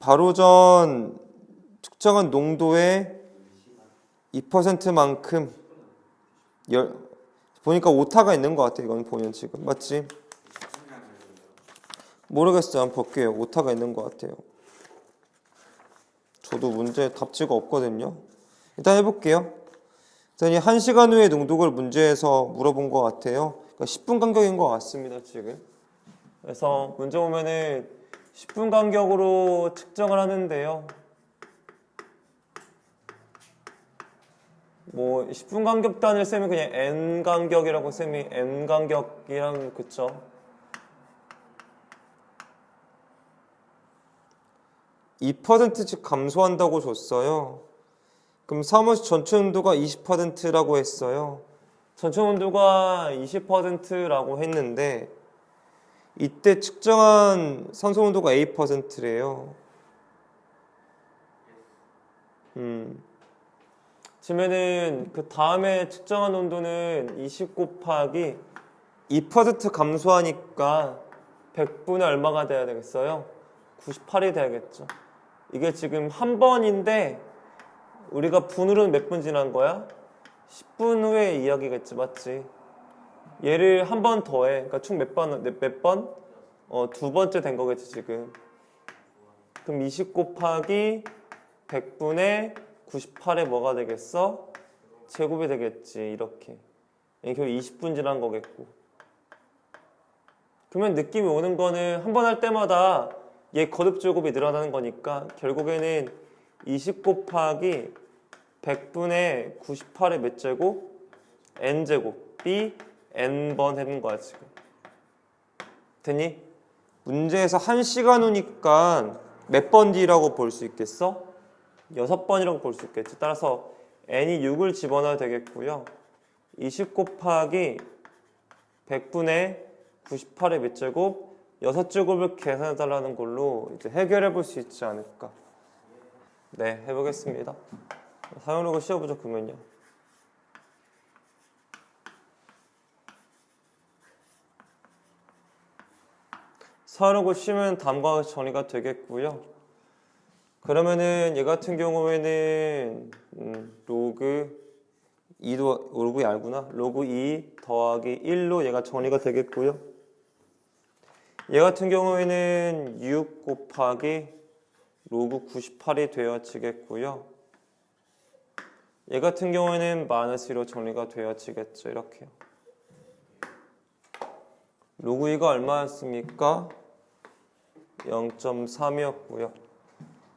바로 전 특정한 농도의 2%만큼 보니까 오타가 있는 것 같아. 이건 보면 지금 맞지? 모르겠어요. 한번 볼게요. 오타가 있는 것 같아요. 저도 문제 답지가 없거든요. 일단 해볼게요. 일단 1시간 후의 농도를 문제에서 물어본 것 같아요. 그러니까 10분 간격인 것 같습니다. 지금. 그래서 문제 보면은 10분 간격으로 측정을 하는데요. 뭐 10분 간격 단위를 쓰면 그냥 n 간격이라고 쌤이 n 간격이랑 그쵸? 2%씩 감소한다고 줬어요. 그럼 사무실 전체 온도가 20%라고 했어요. 전체 온도가 20%라고 했는데 이때 측정한 산소 온도가 A%래요. 그러면은 그 다음에 측정한 온도는 20 곱하기 2% 감소하니까 100분의 얼마가 돼야 되겠어요? 98이 돼야겠죠. 이게 지금 한 번인데 우리가 분으로는 몇 분 지난 거야? 10분 후에 이야기겠지, 맞지? 얘를 한 번 더해. 그러니까 총 몇 번? 두 번째 된 거겠지, 지금. 그럼 20 곱하기 100분의 98에 뭐가 되겠어? 제곱이 되겠지, 이렇게. 이게 결국 20분 지난 거겠고. 그러면 느낌이 오는 거는 한 번 할 때마다 얘 거듭 제곱이 늘어나는 거니까 결국에는 20 곱하기 100분의 98의 몇 제곱? n제곱이 n번 해본 거야 지금. 됐니? 문제에서 1시간 후니까 몇 번 뒤라고 볼 수 있겠어? 6번이라고 볼 수 있겠지. 따라서 n이 6을 집어넣어야 되겠고요. 20 곱하기 100분의 98의 몇 제곱? 6제곱을 계산해달라는 걸로 이제 해결해 볼 수 있지 않을까. 네, 해보겠습니다. 사용록을 씌워보죠, 그러면요. 사용록을 씌우면 다음과 같이 정리가 되겠고요. 그러면은 얘 같은 경우에는 로그 2도 로그 2알구나. 로그 2 더하기 1로 얘가 정리가 되겠고요. 얘 같은 경우에는 6 곱하기 로그 98이 되어지겠고요. 얘 같은 경우에는 마이너스 1로 정리가 되어지겠죠. 이렇게요. 로그 2가 얼마였습니까? 0.3이었고요.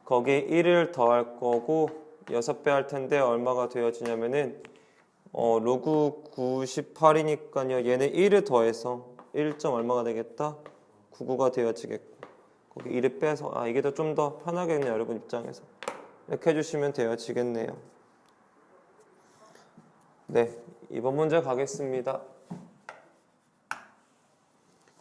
거기에 1을 더할 거고 6배 할 텐데 얼마가 되어지냐면은 로그 98이니까요. 얘는 1을 더해서 1. 얼마가 되겠다? 99가 되어지겠고 거기 1을 빼서 이게 더 좀 더 편하겠네요. 여러분 입장에서 이렇게 해주시면 되어지겠네요. 네, 이번 문제 가겠습니다.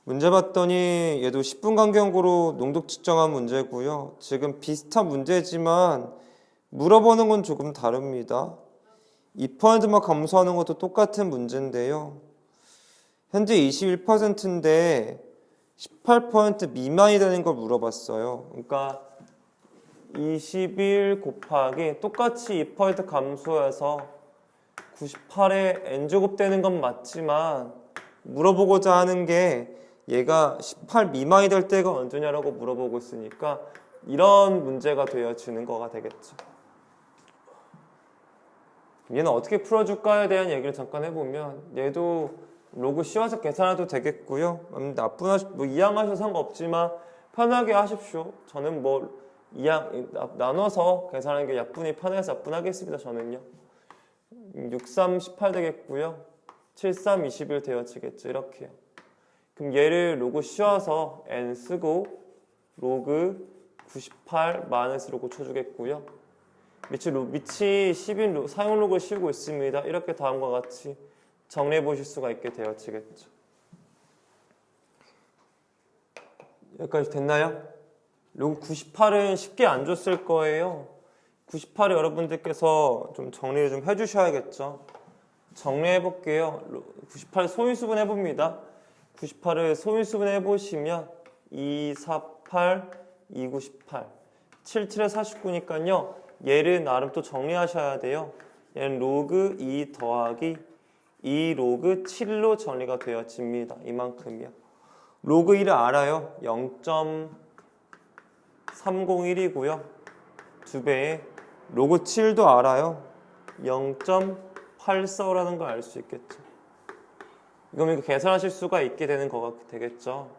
문제 봤더니 얘도 10분 간격으로 농도 측정한 문제고요. 지금 비슷한 문제지만 물어보는 건 조금 다릅니다. 2%만 감소하는 것도 똑같은 문제인데요. 현재 21%인데 18% 미만이 되는 걸 물어봤어요. 그러니까 21 곱하기 똑같이 2% 감소해서 98에 n제곱 되는 건 맞지만 물어보고자 하는 게 얘가 18 미만이 될 때가 언제냐라고 물어보고 있으니까 이런 문제가 되어지는 거가 되겠죠. 얘는 어떻게 풀어줄까에 대한 얘기를 잠깐 해보면 얘도 로그 씌워서 계산해도 되겠고요. 이항하셔도 상관없지만 편하게 하십시오. 저는 나눠서 계산하는 게 약분이 편해서 약분하겠습니다. 저는요. 6, 3, 18 되겠고요. 7, 3, 21 되어지겠죠. 이렇게요. 그럼 얘를 로그 씌워서 n 쓰고 로그 98 마이너스로 고쳐주겠고요. 밑이 10인 사용 로그를 씌우고 있습니다. 이렇게 다음과 같이 정리해 보실 수가 있게 되어지겠죠. 여기까지 됐나요? 로그 98은 쉽게 안 줬을 거예요. 98을 여러분들께서 좀 정리를 좀 해주셔야겠죠. 정리해 볼게요. 98 소인수분 해봅니다. 98을 소인수분 해보시면 2, 4, 8, 2, 9, 18 77에 49니까요. 얘를 나름 또 정리하셔야 돼요. 얘는 로그 2 더하기 2 로그 7로 정리가 되어집니다. 이만큼이요. 로그 1을 알아요. 0.301이고요. 2배에 로그 7도 알아요. 0.84라는 걸 알 수 있겠죠. 이거 계산하실 수가 있게 되는 거가 되겠죠.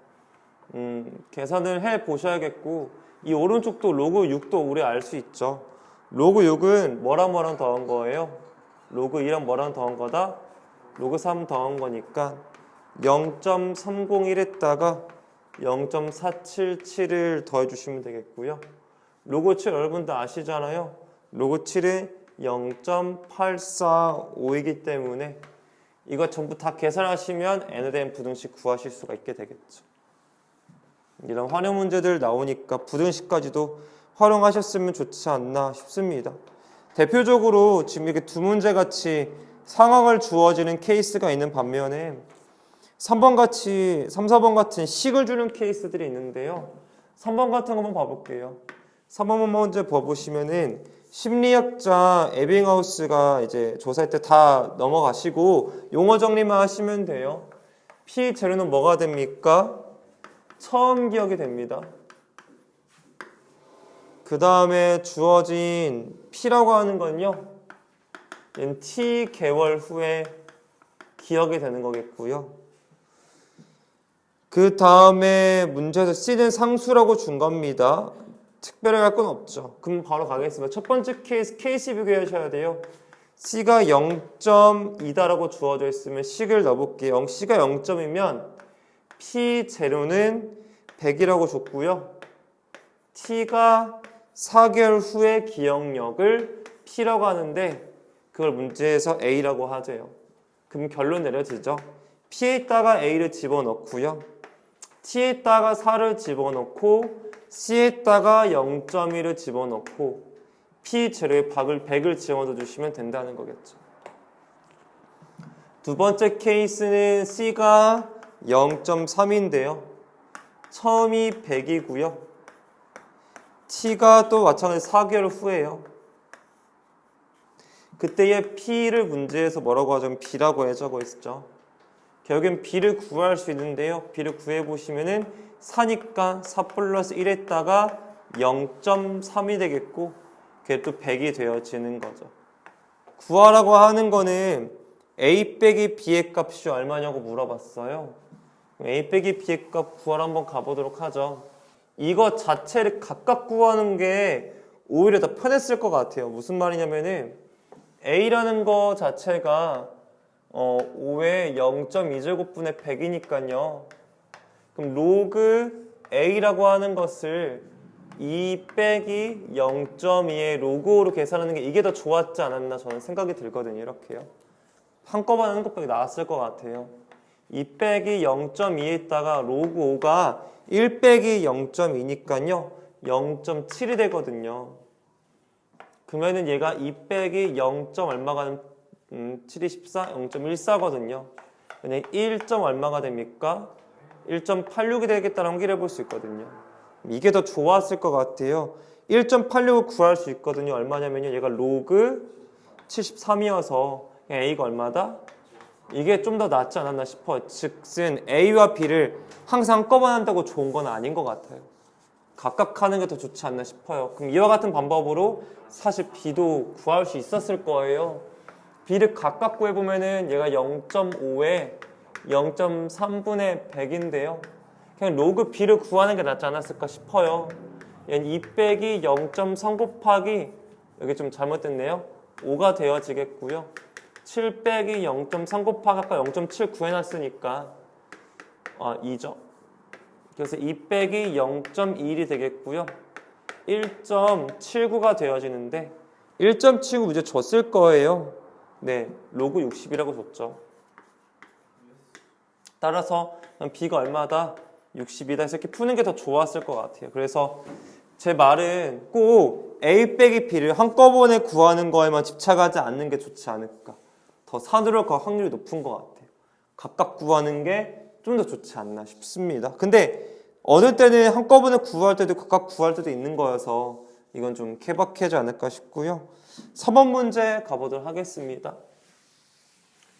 계산을 해 보셔야겠고, 이 오른쪽도 로그 6도 우리 알 수 있죠. 로그 6은 뭐랑 더한 거예요? 로그 2랑 뭐랑 더한 거다? 로그 3 더한 거니까 0.301에다가 0.477을 더해주시면 되겠고요. 로그 7 여러분들 아시잖아요. 로그 7은 0.845이기 때문에 이거 전부 다 계산하시면 n에 대한 부등식 구하실 수가 있게 되겠죠. 이런 활용 문제들 나오니까 부등식까지도 활용하셨으면 좋지 않나 싶습니다. 대표적으로 지금 이렇게 두 문제 같이 상황을 주어지는 케이스가 있는 반면에 3번 같이 3, 4번 같은 식을 주는 케이스들이 있는데요. 3번 같은 거 한번 봐볼게요. 3번 먼저 봐보시면은 심리학자 에빙하우스가 이제 조사할 때 다 넘어가시고 용어 정리만 하시면 돼요. P 재료는 뭐가 됩니까? 처음 기억이 됩니다. 그 다음에 주어진 P라고 하는 건요. 얘는 T 개월 후에 기억이 되는 거겠고요. 그 다음에 문제에서 C는 상수라고 준 겁니다. 특별하게 할 건 없죠. 그럼 바로 가겠습니다. 첫 번째 케이스, K씨 비교하셔야 돼요. C가 0.2다라고 주어져 있으면 C를 넣어볼게요. C가 0점이면 P 재료는 100이라고 줬고요. T가 4개월 후의 기억력을 P라고 하는데 그걸 문제에서 A라고 하재요. 그럼 결론 내려지죠. P에다가 A를 집어넣고요. T에다가 4를 집어넣고 C에다가 0.1을 집어넣고 P 재료의 박을 100을 집어넣어 주시면 된다는 거겠죠. 두 번째 케이스는 C가 0.3인데요. 처음이 100이고요. T가 또 마찬가지 4개월 후에요. 그때의 P를 문제에서 뭐라고 하자면 B라고 해적어 있었죠. 결국엔 B를 구할 수 있는데요. B를 구해보시면은 4니까 4 플러스 1에다가 0.3이 되겠고 그게 또 100이 되어지는 거죠. 구하라고 하는 거는 A 빼기 B의 값이 얼마냐고 물어봤어요. A 빼기 B의 값 구하러 한번 가보도록 하죠. 이거 자체를 각각 구하는 게 오히려 더 편했을 것 같아요. 무슨 말이냐면은 A라는 거 자체가 5의 0.2제곱분의 100이니까요. 그럼 로그 A라고 하는 것을 2 빼기 0.2의 로그 5로 계산하는 게 이게 더 좋았지 않았나 저는 생각이 들거든요. 이렇게요. 한꺼번에 하는 것보다 나았을 것 같아요. 2 빼기 0.2에다가 로그 5가 1 빼기 0.2니까요. 0.7이 되거든요. 그러면은 얘가 2 빼기 0. 얼마가 7이 14, 0.14거든요. 1. 얼마가 됩니까? 1.86이 되겠다는 확인해 볼 수 있거든요. 이게 더 좋았을 것 같아요. 1.86을 구할 수 있거든요. 얼마냐면요. 얘가 로그 73이어서 A가 얼마다? 이게 좀 더 낫지 않았나 싶어요. 즉슨 A와 B를 항상 한꺼번에 한다고 좋은 건 아닌 것 같아요. 각각 하는 게 더 좋지 않나 싶어요. 그럼 이와 같은 방법으로 사실 B도 구할 수 있었을 거예요. B를 각각 구해보면은 얘가 0.5에 0.3분의 100인데요. 그냥 로그 B를 구하는 게 낫지 않았을까 싶어요. 얘는 2 빼기 0.3 곱하기 여기 좀 잘못됐네요. 5가 되어지겠고요. 7 빼기 0.3 곱하기 아까 0.7 구해놨으니까 2죠. 그래서 2 빼기 0.21이 되겠고요. 1.79가 되어지는데 1.79 문제 줬을 거예요. 네, 로그 60이라고 줬죠. 따라서 B가 얼마다? 60이다 해서 이렇게 푸는 게 더 좋았을 것 같아요. 그래서 제 말은 꼭 A 빼기 B를 한꺼번에 구하는 거에만 집착하지 않는 게 좋지 않을까. 더 산으로 갈 확률이 높은 것 같아요. 각각 구하는 게 좀 더 좋지 않나 싶습니다. 근데 어느 때는 한꺼번에 구할 때도 각각 구할 때도 있는 거여서 이건 좀 케바케지 않을까 싶고요. 4번 문제 가보도록 하겠습니다.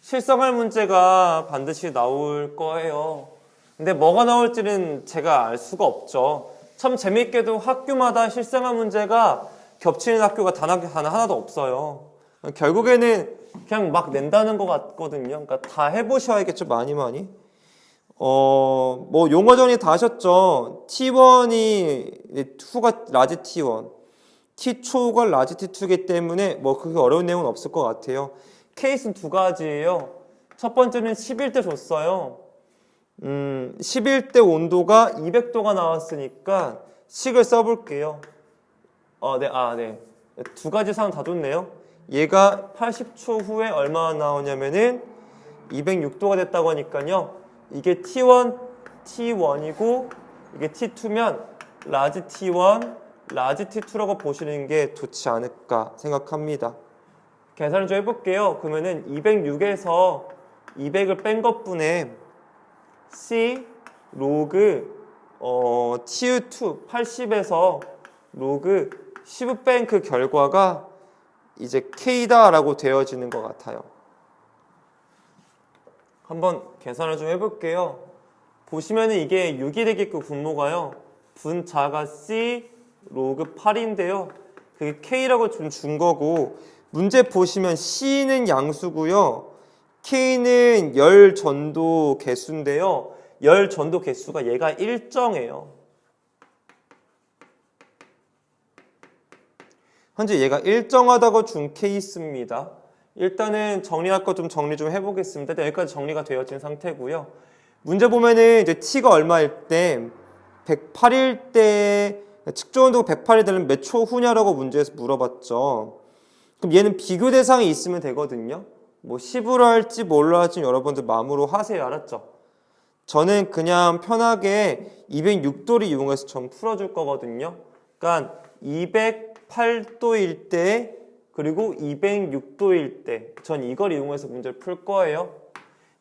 실생활 문제가 반드시 나올 거예요. 근데 뭐가 나올지는 제가 알 수가 없죠. 참 재밌게도 학교마다 실생활 문제가 겹치는 학교가 단 하나도 없어요. 결국에는 그냥 막 낸다는 것 같거든요. 그러니까 다 해보셔야겠죠. 많이. 뭐 용어 정리 다 하셨죠. T1이 2가 라지 T1, T2가 라지 T2이기 때문에 뭐 그렇게 어려운 내용은 없을 것 같아요. 케이스는 두 가지예요. 첫 번째는 11대 줬어요. 11대 온도가 200도가 나왔으니까 식을 써볼게요. 네. 두 가지 사항 다 줬네요. 얘가 80초 후에 얼마나 나오냐면은 206도가 됐다고 하니까요. 이게 T1, T1이고 이게 T2면 라지 T1, 라지 T2라고 보시는 게 좋지 않을까 생각합니다. 계산을 좀 해볼게요. 그러면은 206에서 200을 뺀 것분에 C 로그 T2 80에서 로그 10을 뺀 그 결과가 이제 K다라고 되어지는 것 같아요. 한번 계산을 좀 해볼게요. 보시면은 이게 6이 되게끔 분모가요. 분자가 C 로그 8인데요. 그게 K라고 좀 준 거고 문제 보시면 C는 양수고요. K는 열 전도 개수인데요. 열 전도 개수가 얘가 일정해요. 현재 얘가 일정하다고 준 케이스입니다. 일단은 정리할 거 좀 정리 좀 해보겠습니다. 여기까지 정리가 되어진 상태고요. 문제 보면은 이제 T가 얼마일 때 108일 때 측정 온도가 108이 되면 몇 초 후냐라고 문제에서 물어봤죠. 그럼 얘는 비교 대상이 있으면 되거든요. 뭐 10으로 할지 뭘로 할지 여러분들 마음으로 하세요. 알았죠? 저는 그냥 편하게 206도를 이용해서 전 풀어줄 거거든요. 그러니까 208도일 때 그리고 206도일 때 전 이걸 이용해서 문제를 풀 거예요.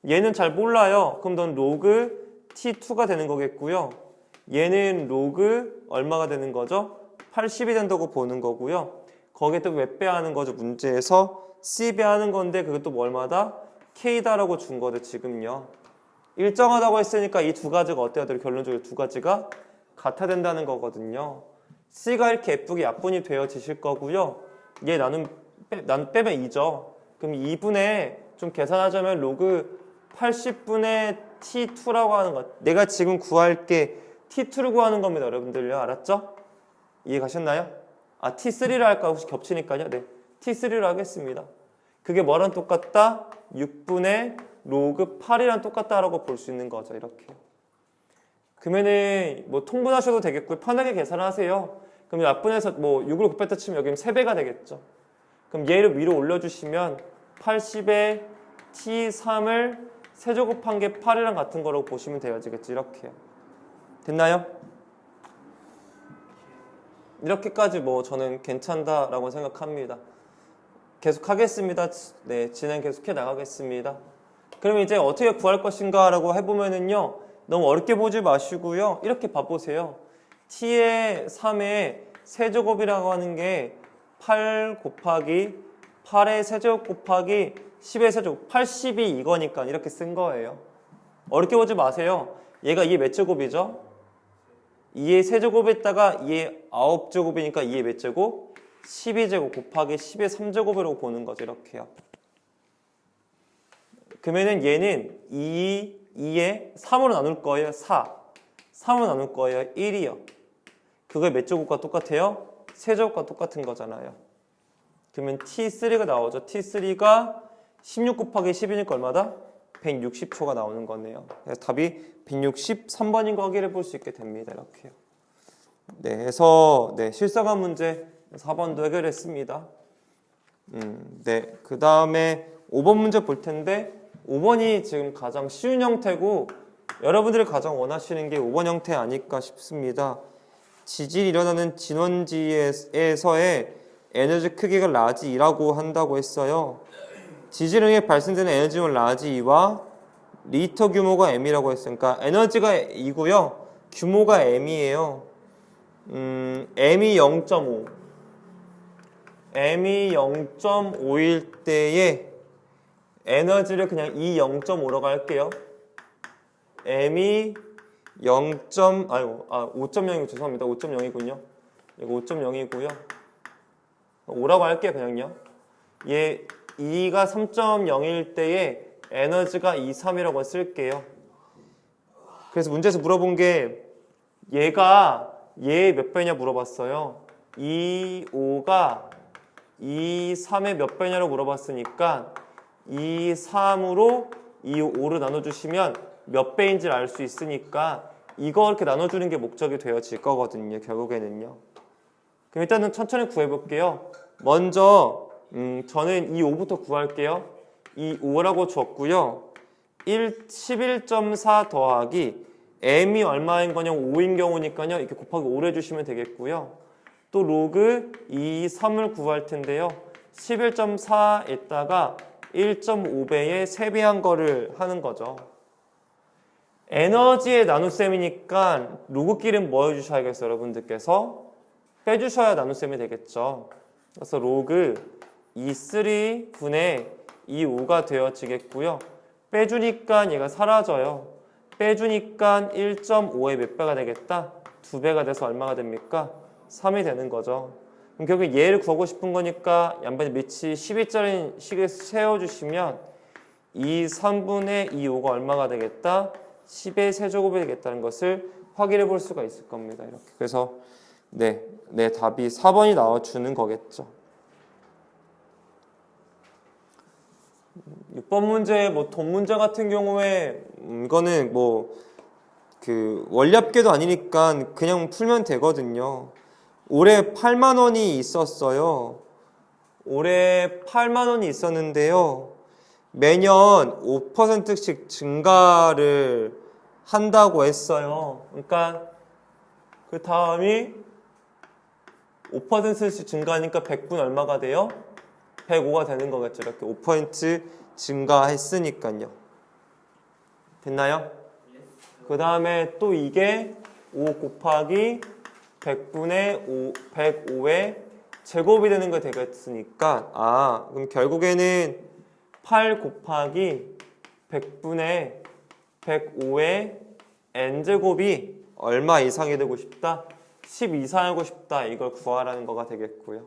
얘는 잘 몰라요. 그럼 넌 로그 T2가 되는 거겠고요. 얘는 로그 얼마가 되는 거죠? 80이 된다고 보는 거고요. 거기에 또 몇 배 하는 거죠? 문제에서 C배 하는 건데 그것도 뭐 얼마다? K다라고 준 거죠 지금요. 일정하다고 했으니까 이 두 가지가 어때야 돼요? 결론적으로 두 가지가 같아야 된다는 거거든요. C가 이렇게 예쁘게 약분이 되어지실 거고요. 얘 나는 빼면 2죠. 그럼 2분의 좀 계산하자면 로그 80분의 T2라고 하는 것. 내가 지금 구할 게 T2를 구하는 겁니다. 여러분들요. 알았죠? 이해 가셨나요? T3를 할까? 혹시 겹치니까요. 네. T3를 하겠습니다. 그게 뭐랑 똑같다? 6분의 로그 8이랑 똑같다라고 볼 수 있는 거죠. 이렇게. 그러면은 뭐 통분하셔도 되겠고요. 편하게 계산하세요. 그럼 약분해서 뭐 6으로 곱했다 치면 여기는 3배가 되겠죠. 그럼 얘를 위로 올려주시면 80에 T3을 세제곱한 게 8이랑 같은 거라고 보시면 되어지겠죠. 이렇게요. 됐나요? 이렇게까지 뭐 저는 괜찮다라고 생각합니다. 계속 하겠습니다. 네, 진행 계속해 나가겠습니다. 그럼 이제 어떻게 구할 것인가 라고 해보면은요. 너무 어렵게 보지 마시고요. 이렇게 봐보세요. T의 3의 세제곱이라고 하는 게 8 곱하기 8의 세제곱 곱하기 10의 세제곱 80이 이거니까 이렇게 쓴 거예요. 어렵게 보지 마세요. 얘가 2의 몇 제곱이죠? 2의 세제곱에다가 2의 9제곱이니까 2의 몇 제곱? 12제곱 곱하기 10의 3제곱이라고 보는 거죠. 이렇게요. 그러면은 얘는 2에 3으로 나눌 거예요. 4. 3으로 나눌 거예요. 1이요. 그게 몇 제곱과 똑같아요? 세제곱과 똑같은 거잖아요. 그러면 T3가 나오죠. T3가 16 곱하기 10이니까 얼마다? 160초가 나오는 거네요. 그래서 답이 163번인 거 확인해 볼 수 있게 됩니다. 이렇게요. 네, 해서 실생활 문제 4번도 해결했습니다. 네, 그 다음에 5번 문제 볼 텐데 5번이 지금 가장 쉬운 형태고 여러분들이 가장 원하시는 게 5번 형태 아닐까 싶습니다. 지진이 일어나는 진원지에서의 에너지 크기가 라지 2라고 한다고 했어요. 지진에 의해 발생되는 에너지는 라지 2와 리터 규모가 m이라고 했으니까 에너지가 2고요. 규모가 m이에요. m이 0.5. m이 0.5일 때에 에너지를 그냥 E 0.5라고 할게요. m이 5.0이고 죄송합니다. 5.0이군요. 이거 5.0이고요. 5라고 할게요, 그냥요. 얘 E가 3.0일 때에 에너지가 2, 3이라고 쓸게요. 그래서 문제에서 물어본 게 얘가 얘 몇 배냐 물어봤어요. 2, 5가 2, 3의 몇 배냐로 물어봤으니까 2, 3으로 2, 5를 나눠주시면 몇 배인지를 알 수 있으니까 이거 이렇게 나눠주는 게 목적이 되어질 거거든요. 결국에는요. 그럼 일단은 천천히 구해볼게요. 먼저 저는 이 5부터 구할게요. 이 5라고 줬고요. 11.4 더하기 m이 얼마인 거냐고 5인 경우니까요. 이렇게 곱하기 5를 해주시면 되겠고요. 또 로그 2, 3을 구할 텐데요. 11.4에다가 1.5배의 3배한 거를 하는 거죠. 에너지의 나눗셈이니까 로그끼리는 뭐 해주셔야겠어요? 여러분들께서 빼주셔야 나눗셈이 되겠죠. 그래서 로그 2,3분의 2,5가 되어지겠고요. 빼주니까 얘가 사라져요. 빼주니까 1.5의 몇 배가 되겠다? 2배가 돼서 얼마가 됩니까? 3이 되는 거죠. 그럼 결국 얘를 구하고 싶은 거니까 양변에 밑이 12짜리 식을 세워주시면 2, 3분의 2, 5가 얼마가 되겠다? 10의 세제곱이 되겠다는 것을 확인해 볼 수가 있을 겁니다. 이렇게. 그래서 네, 답이 4번이 나와주는 거겠죠. 6번 문제, 돈 문제 같은 경우에 이거는 그 원리합계도 아니니까 그냥 풀면 되거든요. 올해 8만 원이 있었어요. 올해 8만 원이 있었는데요. 매년 5%씩 증가를 한다고 했어요. 그러니까 그 다음이 5%씩 증가하니까 100분 얼마가 돼요? 105가 되는 거겠죠. 이렇게 5% 증가했으니까요. 됐나요? 그 다음에 또 이게 5 곱하기 100분의 105의 제곱이 되는 거 되겠으니까 그럼 결국에는 8 곱하기 100분의 105의 n제곱이 얼마 이상이 되고 싶다? 10 이상하고 싶다. 이걸 구하라는 거가 되겠고요.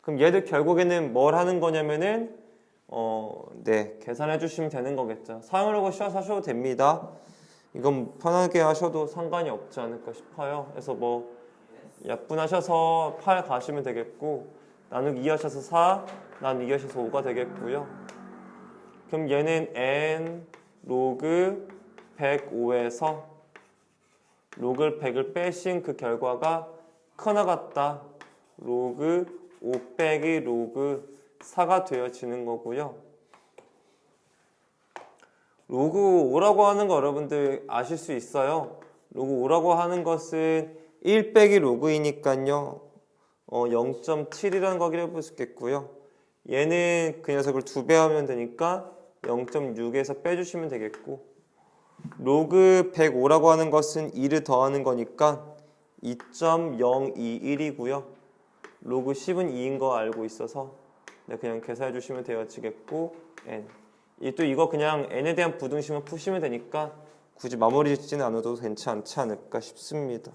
그럼 얘들 결국에는 뭘 하는 거냐면은 계산해 주시면 되는 거겠죠. 사용하려고 쉬어서 하셔도 됩니다. 이건 편하게 하셔도 상관이 없지 않을까 싶어요. 그래서 약분하셔서 8 가시면 되겠고 나누기 2 하셔서 4, 나누기 2 하셔서 5가 되겠고요. 그럼 얘는 n 로그 105에서 로그 100을 빼신 그 결과가 커나 같다. 로그 5 빼기 로그 4가 되어지는 거고요. 로그 5라고 하는 거 여러분들 아실 수 있어요. 로그 5라고 하는 것은 1 빼기 로그이니까요. 0.7이라는 거 확인해 볼 수 있겠고요. 얘는 그 녀석을 2배 하면 되니까 0.6에서 빼주시면 되겠고 로그 105라고 하는 것은 2를 더하는 거니까 2.021이고요. 로그 10은 2인 거 알고 있어서 그냥 계산해 주시면 되어지겠고 n. 또 이거 그냥 n에 대한 부등식만 푸시면 되니까 굳이 마무리 짓지는 않아도 괜찮지 않을까 싶습니다.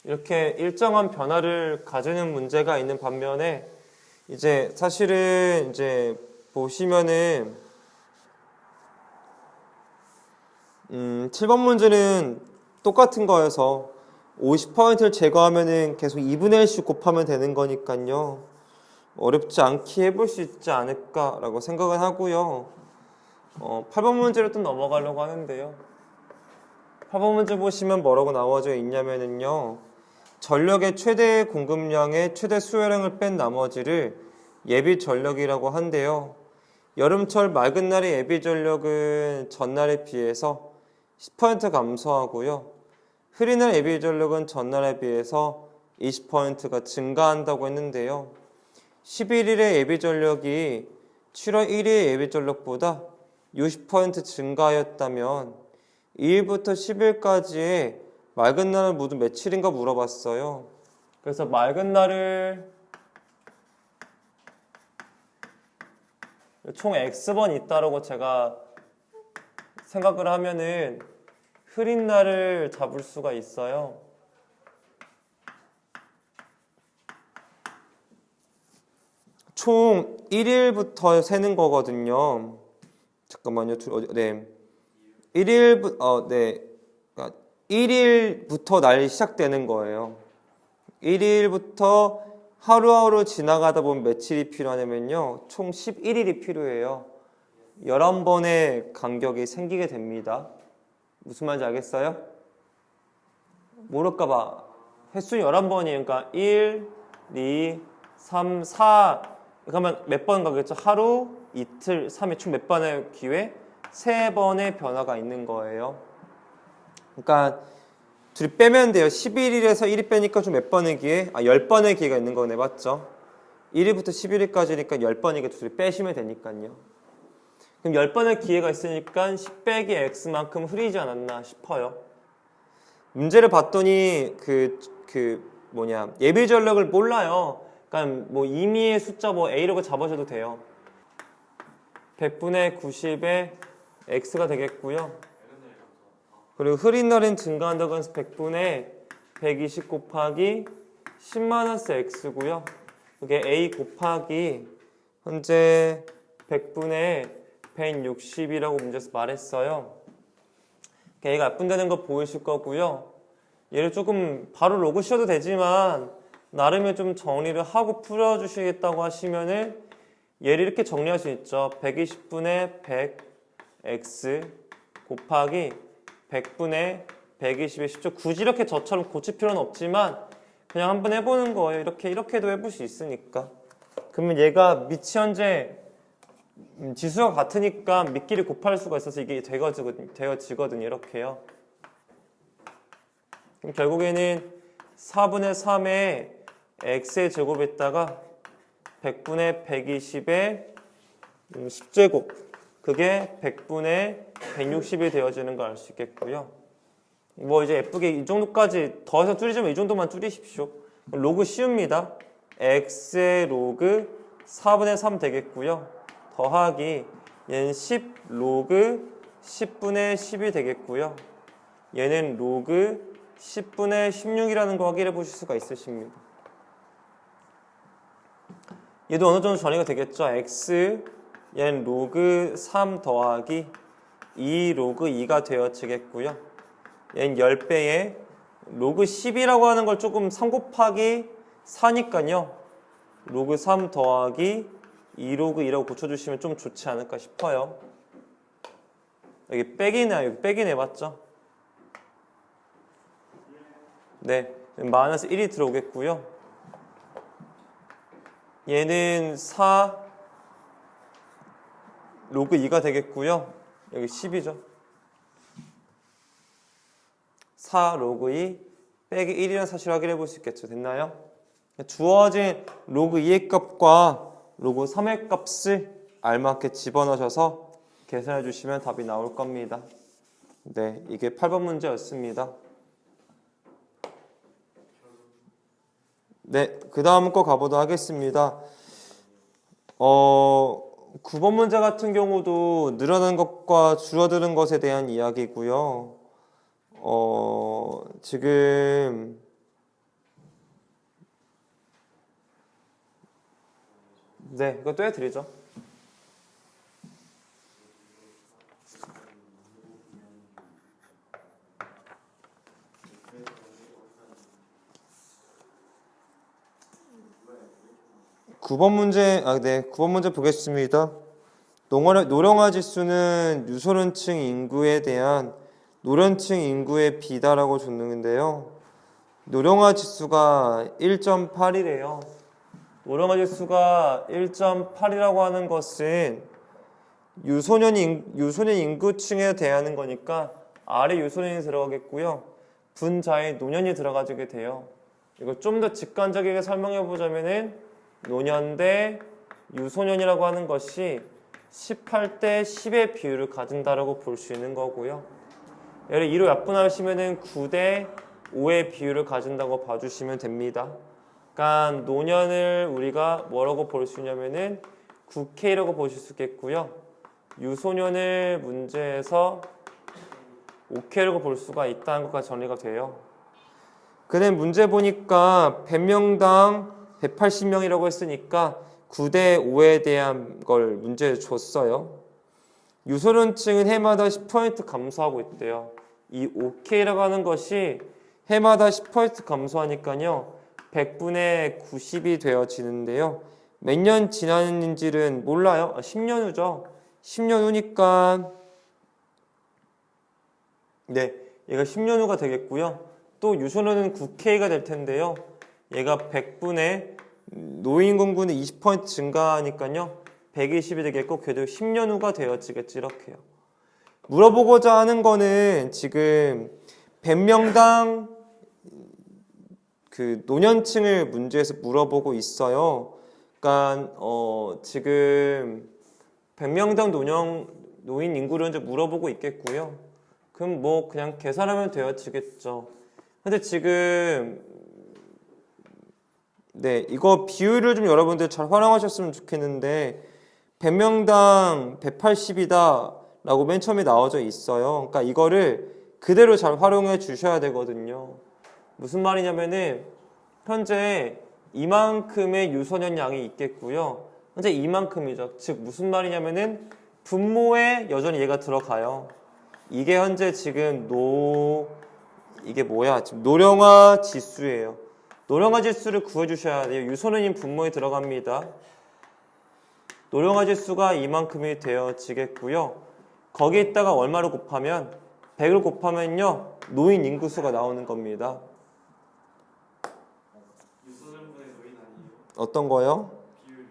이렇게 일정한 변화를 가지는 문제가 있는 반면에 이제 사실은 이제 보시면은 7번 문제는 똑같은 거여서 50%를 제거하면은 계속 2분의 1씩 곱하면 되는 거니까요. 어렵지 않게 해볼 수 있지 않을까라고 생각을 하고요. 8번 문제로 또 넘어가려고 하는데요. 8번 문제 보시면 뭐라고 나와져 있냐면은요. 전력의 최대 공급량의 최대 수요량을 뺀 나머지를 예비 전력이라고 한대요. 여름철 맑은 날의 예비 전력은 전날에 비해서 10% 감소하고요. 흐린 날 예비 전력은 전날에 비해서 20%가 증가한다고 했는데요. 11일의 예비 전력이 7월 1일의 예비 전력보다 60% 증가하였다면 2일부터 10일까지의 맑은 날은 모두 며칠인가 물어봤어요. 그래서 맑은 날을 총 X번 있다라고 제가 생각을 하면은 흐린 날을 잡을 수가 있어요. 총 1일부터 세는 거거든요. 잠깐만요. 네. 1일부터 날이 시작되는 거예요. 1일부터 하루하루 지나가다 보면 며칠이 필요하냐면요. 총 11일이 필요해요. 11번의 간격이 생기게 됩니다. 무슨 말인지 알겠어요? 모를까봐. 횟수는 11번이에요. 그러니까 1, 2, 3, 4. 그러면 몇 번 가겠죠? 하루, 이틀, 3일 총 몇 번의 기회? 3번의 변화가 있는 거예요. 그러니까 둘이 빼면 돼요. 11일에서 1일 빼니까 좀 몇 번의 기회? 10번의 기회가 있는 거네. 맞죠? 1일부터 11일까지니까 10번이게 둘이 빼시면 되니까요. 그럼 10번의 기회가 있으니까 10 빼기 x만큼 흐리지 않았나 싶어요. 문제를 봤더니 예비 전력을 몰라요. 그러니까 뭐 임의의 숫자 a라고 잡아줘도 돼요. 100분의 90의 x가 되겠고요. 그리고 흐린 날은 증가한다고 해서 100분의 120 곱하기 10-x고요. 그게 a 곱하기 현재 100분의 160이라고 문제에서 말했어요. a가 약분되는 거 보이실 거고요. 얘를 조금 바로 로그 씌워도 되지만 나름의 좀 정리를 하고 풀어주시겠다고 하시면은 얘를 이렇게 정리할 수 있죠. 120분의 100x 곱하기 100분의 120의 10조. 굳이 이렇게 저처럼 고칠 필요는 없지만 그냥 한번 해보는 거예요. 이렇게도 해볼 수 있으니까. 그러면 얘가 밑이 현재 지수가 같으니까 밑끼리 곱할 수가 있어서 이게 되어지거든요. 이렇게요. 그럼 결국에는 4분의 3의 x의 제곱에다가 100분의 120의 10제곱, 그게 100분의 160이 되어지는 걸 알 수 있겠고요. 뭐 이제 예쁘게 이 정도까지 더 이상 줄이자면 이 정도만 줄이십시오. 로그 쉬웁니다. x의 로그 4분의 3 되겠고요. 더하기 얘는 10 로그 10분의 10이 되겠고요. 얘는 로그 10분의 16이라는 거 확인해 보실 수가 있으십니다. 얘도 어느 정도 정리가 되겠죠. x 얘는 로그 3 더하기 2 로그 2가 되어지겠고요. 얘는 10배에 로그 10이라고 하는 걸 조금 3 곱하기 4니까요. 로그 3 더하기 2 로그 2라고 고쳐주시면 좀 좋지 않을까 싶어요. 여기 빼기네 맞죠? 네, 마이너스 1이 들어오겠고요. 얘는 4 로그 2가 되겠고요. 여기 10이죠. 4 로그 2 빼기 1이라는 사실을 확인해 볼 수 있겠죠. 됐나요? 주어진 로그 2의 값과 로그 3의 값을 알맞게 집어넣으셔서 계산해 주시면 답이 나올 겁니다. 네, 이게 8번 문제였습니다. 네, 그 다음 거 가보도록 하겠습니다. 9번 문제 같은 경우도 늘어난 것과 줄어드는 것에 대한 이야기고요. 지금 네, 이것도 해드리죠. (9번) 문제, 네, 9번 문제 보겠습니다. 노령화 지수는 유소년층 인구에 대한 노년층 인구의 비다라고 줬는데요. 노령화 지수가 1.8이래요. 노령화 지수가 1.8이라고 하는 것은 유소년 인구층에 대하는 거니까 아래 유소년이 들어가겠고요. 분자에 노년이 들어가게 돼요. 이거 좀 더 직관적이게 설명해 보자면은 노년 대 유소년이라고 하는 것이 18대 10의 비율을 가진다라고 볼 수 있는 거고요. 얘를 2로 약분하시면은 9대 5의 비율을 가진다고 봐주시면 됩니다. 그러니까 노년을 우리가 뭐라고 볼 수 있냐면은 9K라고 보실 수 있겠고요. 유소년을 문제에서 5K라고 볼 수가 있다는 것까지 정리가 돼요. 근데 문제 보니까 100명당 180명이라고 했으니까 9대 5에 대한 걸 문제에 줬어요. 유소년층은 해마다 10% 감소하고 있대요. 이 5K라고 하는 것이 해마다 10% 감소하니까요. 100분의 90이 되어지는데요. 몇 년 지났는지는 몰라요. 10년 후죠. 10년 후니까 네, 얘가 10년 후가 되겠고요. 또 유소년은 9K가 될 텐데요. 얘가 100분의 노인 공군은 20% 증가하니까요. 120이 되겠고 그래도 10년 후가 되어지겠지 이렇게요. 물어보고자 하는 거는 지금 100명당 그 노년층을 문제에서 물어보고 있어요. 그러니까 지금 100명당 노인 인구를 이제 물어보고 있겠고요. 그럼 뭐 그냥 계산하면 되어지겠죠. 근데 지금 네, 이거 비율을 좀 여러분들 잘 활용하셨으면 좋겠는데 100명당 180이다 라고 맨 처음에 나와져 있어요. 그러니까 이거를 그대로 잘 활용해 주셔야 되거든요. 무슨 말이냐면은 현재 이만큼의 유소년 양이 있겠고요. 현재 이만큼이죠. 즉 무슨 말이냐면은 분모에 여전히 얘가 들어가요. 이게 현재 지금 이게 뭐야? 지금 노령화 지수예요. 노령화 지수를 구해주셔야 돼요. 유소년인 분모에 들어갑니다. 노령화 지수가 이만큼이 되어지겠고요. 거기에다가 얼마를 곱하면 100을 곱하면요. 노인 인구수가 나오는 겁니다. 유소년분의 노인 아니에요? 어떤 거요? 비율이요.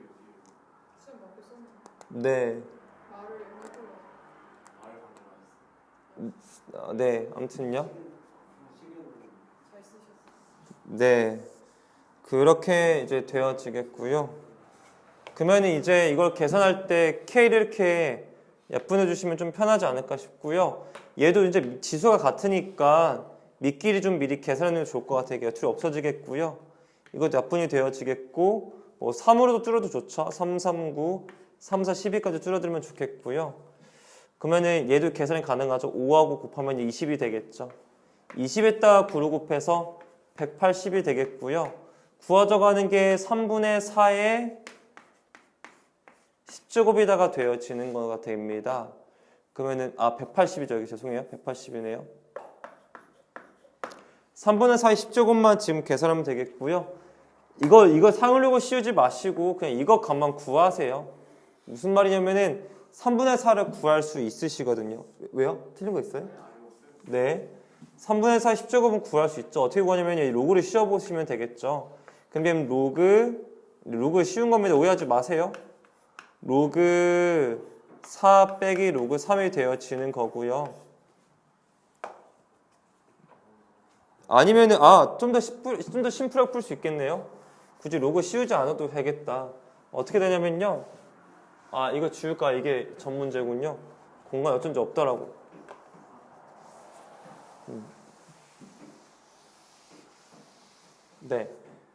시험 맞고 썼는데 네. 말을 읽어보려 말을 방금 네. 아무튼요. 잘 쓰셨어. 네. 그렇게 이제 되어지겠고요. 그러면 이제 이걸 계산할 때 K를 이렇게 약분해 주시면 좀 편하지 않을까 싶고요. 얘도 이제 지수가 같으니까 미끼리 좀 미리 계산하면 좋을 것 같아요. 둘이 없어지겠고요. 이것도 약분이 되어지겠고 뭐 3으로도 줄여도 좋죠. 3, 3, 9, 3, 4, 12까지 줄여들면 좋겠고요. 그러면은 얘도 계산이 가능하죠. 5하고 곱하면 20이 되겠죠. 20에다가 9를 곱해서 180이 되겠고요. 구워져가는 게 3분의 4의 10제곱이다가 되어지는 거가 됩니다. 그러면은 180이죠. 여기 죄송해요. 180이네요. 3분의 4의 10제곱만 지금 계산하면 되겠고요. 이거 상으려고 씌우지 마시고 그냥 이거 값만 구하세요. 무슨 말이냐면은 3분의 4를 구할 수 있으시거든요. 왜요? 틀린 거 있어요? 네. 3분의 4의 10제곱은 구할 수 있죠. 어떻게 구하냐면 이 로그를 씌워보시면 되겠죠. 그럼 로그 쉬운 겁니다. 오해하지 마세요. 로그 4 빼기 로그 3이 되어지는 거고요. 아니면은 좀 더 심플하게 풀 수 있겠네요. 굳이 로그 씌우지 않아도 되겠다. 어떻게 되냐면요. 이거 지울까? 이게 전 문제군요. 공간이 어쩐지 없더라고. 네.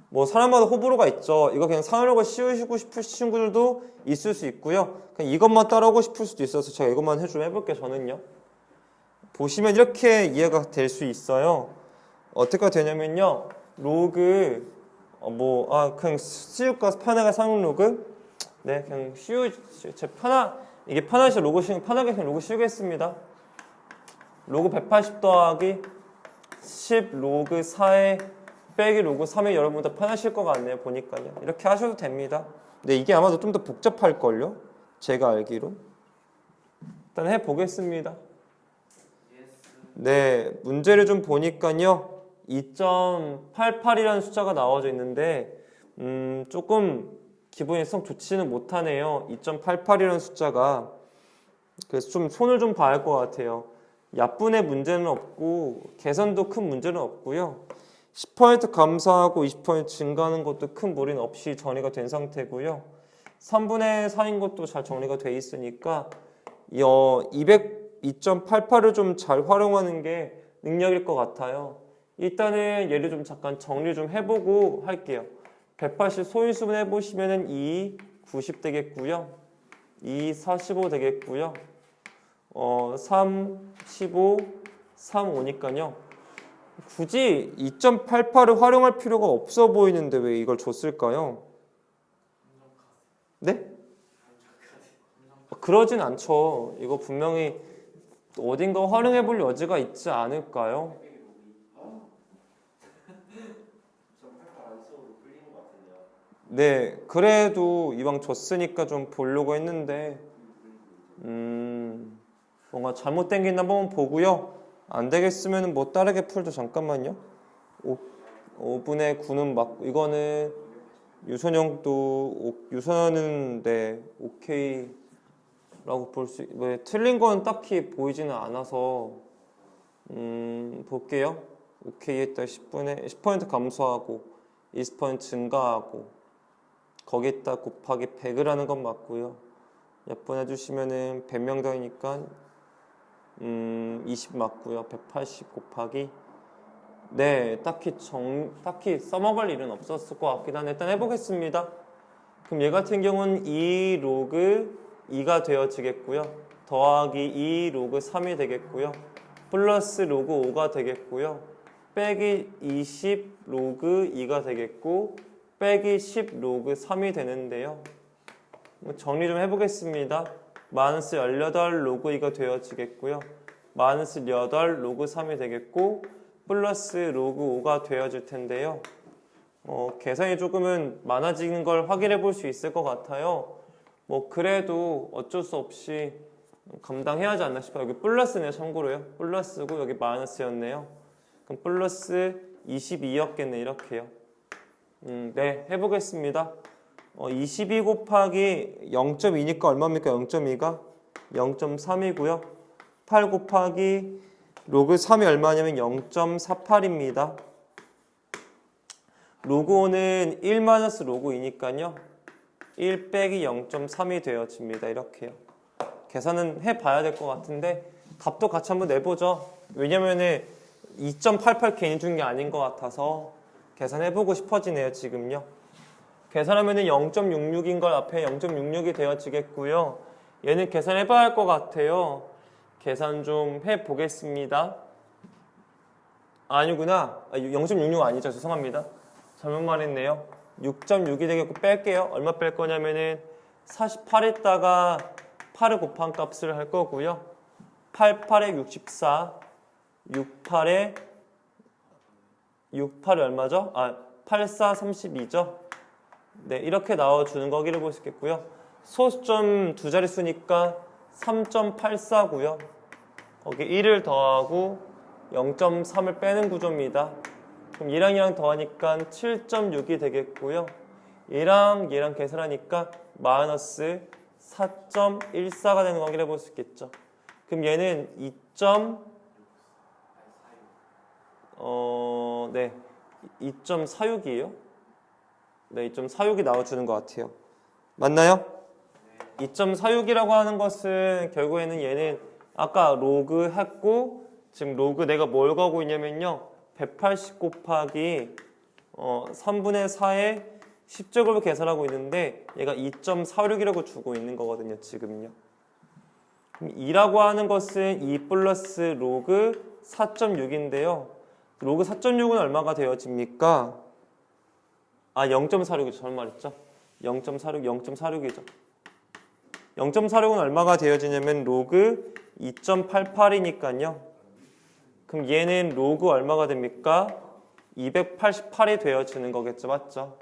뭐 사람마다 호불호가 있죠. 이거 그냥 상으로 씌우시고 싶으신 친구들도 있을 수 있고요. 그냥 이것만 따라오고 싶을 수도 있어서 제가 이것만 좀 해볼게요. 저는요. 보시면 이렇게 이해가 될 수 있어요. 어떻게 되냐면요. 로그 그냥 씌울까 편하게 상응 로그. 네, 그냥 이게 편하셔 로그 편하게 그냥 로그 씌우겠습니다. 로그 180 더하기 10 로그 4에 빼기 로그 3이 여러분들 편하실 것 같네요. 보니까요. 이렇게 하셔도 됩니다. 근데 이게 아마도 좀 더 복잡할걸요? 제가 알기로. 일단 해보겠습니다. 네, 문제를 좀 보니까요. 2.88이라는 숫자가 나와져 있는데 조금 기분이 썩 좋지는 못하네요. 2.88이라는 숫자가. 그래서 좀 손을 좀 봐야 할 것 같아요. 약분의 문제는 없고 계산도 큰 문제는 없고요. 10% 감소하고 20% 증가하는 것도 큰 무리는 없이 정리가 된 상태고요. 3분의 4인 것도 잘 정리가 돼 있으니까 2.88을 좀 잘 활용하는 게 능력일 것 같아요. 일단은 얘를 좀 잠깐 정리 좀 해보고 할게요. 180 소인수분 해보시면은 2, 90 되겠고요. 2, 45 되겠고요. 3, 15, 3, 5니까요. 굳이 2.88을 활용할 필요가 없어 보이는데 왜 이걸 줬을까요? 네? 그러진 않죠. 이거 분명히 어딘가 활용해 볼 여지가 있지 않을까요? 네, 그래도 이왕 줬으니까 좀 보려고 했는데 뭔가 잘못된 게 있나 한번 보고요. 안 되겠으면 뭐 다르게 풀죠. 잠깐만요. 5분의 9는 막 이거는 유선형도 유선하는데 오케이 라고 볼 수, 왜 틀린 건 딱히 보이지는 않아서 볼게요. 오케이 했다 10% 감소하고 20% 증가하고 거기에다 곱하기 100을 하는 건 맞고요. 몇 번 해주시면은 100명당이니까 20 맞고요. 180 곱하기 네, 딱히 써먹을 일은 없었을 것 같긴 한데 일단 해보겠습니다. 그럼 얘 같은 경우는 2 로그 2가 되어지겠고요. 더하기 2 로그 3이 되겠고요. 플러스 로그 5가 되겠고요. 빼기 20 로그 2가 되겠고 빼기 10 로그 3이 되는데요. 정리 좀 해보겠습니다. 마이너스 18 로그 2가 되어지겠고요. 마이너스 8 로그 3이 되겠고 플러스 로그 5가 되어질 텐데요. 계산이 조금은 많아지는 걸 확인해 볼 수 있을 것 같아요. 뭐 그래도 어쩔 수 없이 감당해야 하지 않나 싶어요. 여기 플러스네요. 참고로요. 플러스고 여기 마이너스였네요. 그럼 플러스 22였겠네. 이렇게요. 네, 해보겠습니다. 22 곱하기 0.2니까 얼마입니까? 0.2가 0.3이고요. 8 곱하기 로그 3이 얼마냐면 0.48입니다. 로그 5는 1 마이너스 로그 2니까요. 1 빼기 0.3이 되어집니다. 이렇게요. 계산은 해봐야 될 것 같은데 값도 같이 한번 내보죠. 왜냐면은 2.88 괜히 준 게 아닌 것 같아서 계산해보고 싶어지네요. 지금요. 계산하면은 0.66인 걸 앞에 0.66이 되어지겠고요. 얘는 계산해봐야 할 것 같아요. 계산 좀 해보겠습니다. 아니구나. 0.66 아니죠. 죄송합니다. 잘못 말했네요. 6.6이 되겠고 뺄게요. 얼마 뺄 거냐면은 48에다가 8을 곱한 값을 할 거고요. 8, 8에 64, 6, 8에 얼마죠? 8, 4, 32죠. 네, 이렇게 나와주는 거 확인해 보시겠고요. 소수점 두 자릿수니까 3.84고요. 거기 1을 더하고 0.3을 빼는 구조입니다. 그럼 얘랑 더하니까 7.6이 되겠고요. 얘랑 계산하니까 마이너스 4.14가 되는 거 확인해 볼 수 있겠죠. 그럼 얘는 2.46이에요. 네, 2.46이 나와주는 것 같아요. 맞나요? 2.46이라고 하는 것은 결국에는 얘는 아까 로그 했고 지금 로그 내가 뭘 가고 있냐면요. 180 곱하기 3분의 4의 10제곱을 계산하고 있는데 얘가 2.46이라고 주고 있는 거거든요. 지금요. 그럼 2라고 하는 것은 2 플러스 로그 4.6인데요. 로그 4.6은 얼마가 되어집니까? 0.46이죠. 잘못 말했죠. 0.46이죠. 0.46은 얼마가 되어지냐면 로그 2.88이니까요. 그럼 얘는 로그 얼마가 됩니까? 288이 되어지는 거겠죠. 맞죠?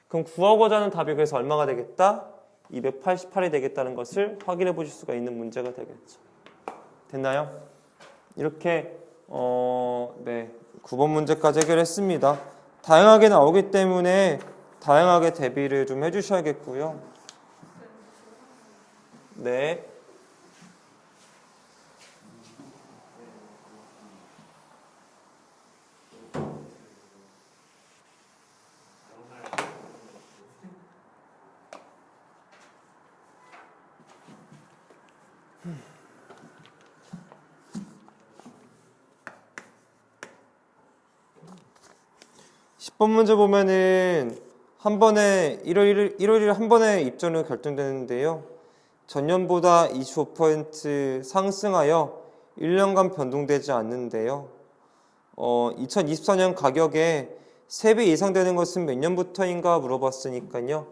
그럼 구하고자 하는 답이 그래서 얼마가 되겠다? 288이 되겠다는 것을 확인해 보실 수가 있는 문제가 되겠죠. 됐나요? 이렇게 네, 9번 문제까지 해결했습니다. 다양하게 나오기 때문에 다양하게 대비를 좀 해주셔야겠고요. 네. 10번 문제 보면은 한 번에 1월 1일 한 번에 입점료 결정되는데요. 전년보다 25% 상승하여 1년간 변동되지 않는데요. 2024년 가격에 3배 이상 되는 것은 몇 년부터인가 물어봤으니까요.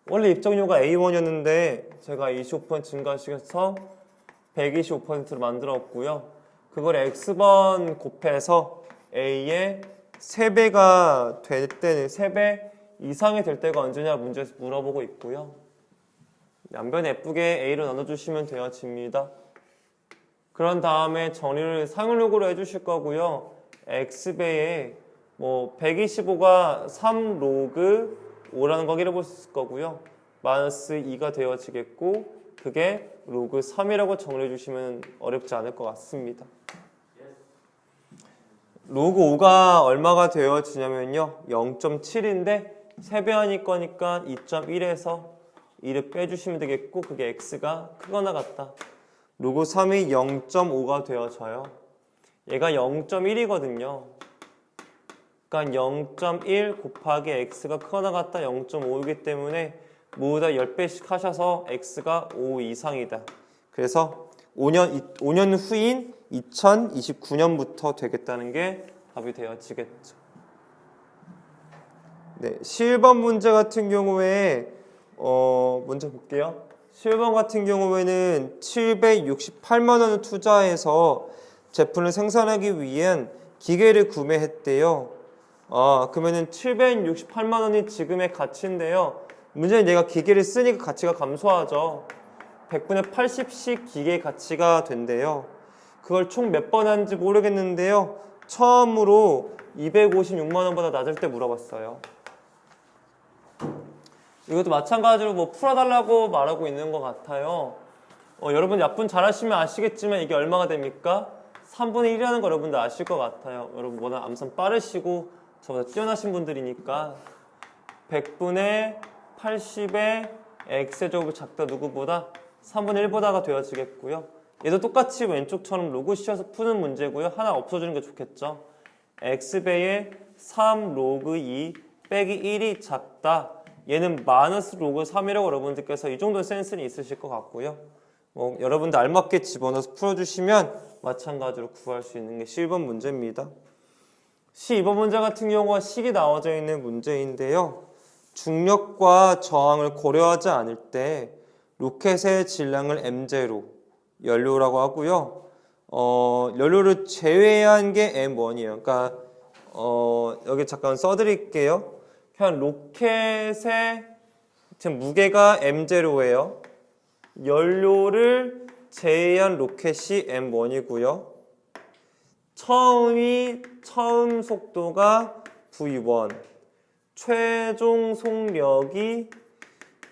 원래 입장료가 A1이었는데 제가 25% 증가시켜서 125%로 만들었고요. 그걸 X번 곱해서 A의 3배가 될 때는 3배 이상이 될 때가 언제냐 문제에서 물어보고 있고요. 양변 예쁘게 A로 나눠주시면 되어집니다. 그런 다음에 정리를 상용력으로 해주실 거고요. X배에 125가 3 로그 5라는 거 확인해 볼 수 있을 거고요. 마이너스 2가 되어지겠고 그게 로그 3이라고 정리해 주시면 어렵지 않을 것 같습니다. 로그 5가 얼마가 되어지냐면요. 0.7인데 3배 하니 거니까 2.1에서 2를 빼주시면 되겠고 그게 X가 크거나 같다. 로그 3이 0.5가 되어져요. 얘가 0.1이거든요. 그러니까 0.1 곱하기 X가 크거나 같다 0.5이기 때문에 모두 다 10배씩 하셔서 X가 5 이상이다. 그래서 5년 후인 2029년부터 되겠다는 게 답이 되어지겠죠. 네, 11번 문제 같은 경우에 먼저 볼게요. 11번 같은 경우에는 768만 원을 투자해서 제품을 생산하기 위한 기계를 구매했대요. 그러면은 768만 원이 지금의 가치인데요. 문제는 얘가 기계를 쓰니까 가치가 감소하죠. 100분의 80씩 기계의 가치가 된대요. 그걸 총 몇 번 하는지 모르겠는데요. 처음으로 256만 원보다 낮을 때 물어봤어요. 이것도 마찬가지로 풀어달라고 말하고 있는 것 같아요. 여러분 약분 잘하시면 아시겠지만 이게 얼마가 됩니까? 3분의 1이라는 거 여러분들 아실 것 같아요. 여러분 워낙 암산 빠르시고 저보다 뛰어나신 분들이니까 100분의 80의 x의 제곱이 작다 누구보다 3분의 1보다가 되어지겠고요. 얘도 똑같이 왼쪽처럼 로그 씌워서 푸는 문제고요. 하나 없어지는 게 좋겠죠. x배의 3 로그 2 빼기 1이 작다. 얘는 마이너스 로그 3이라고 여러분들께서 이 정도 센스는 있으실 것 같고요. 여러분들 알맞게 집어넣어서 풀어주시면 마찬가지로 구할 수 있는 게 11번 문제입니다. 12번 문제 같은 경우가 식이 나와져 있는 문제인데요. 중력과 저항을 고려하지 않을 때 로켓의 질량을 M0 연료라고 하고요. 연료를 제외한 게 M1이에요. 그러니까 여기 잠깐 써드릴게요. 그냥 로켓의 지금 무게가 M0예요. 연료를 제외한 로켓이 M1이고요. 처음 속도가 V1, 최종 속력이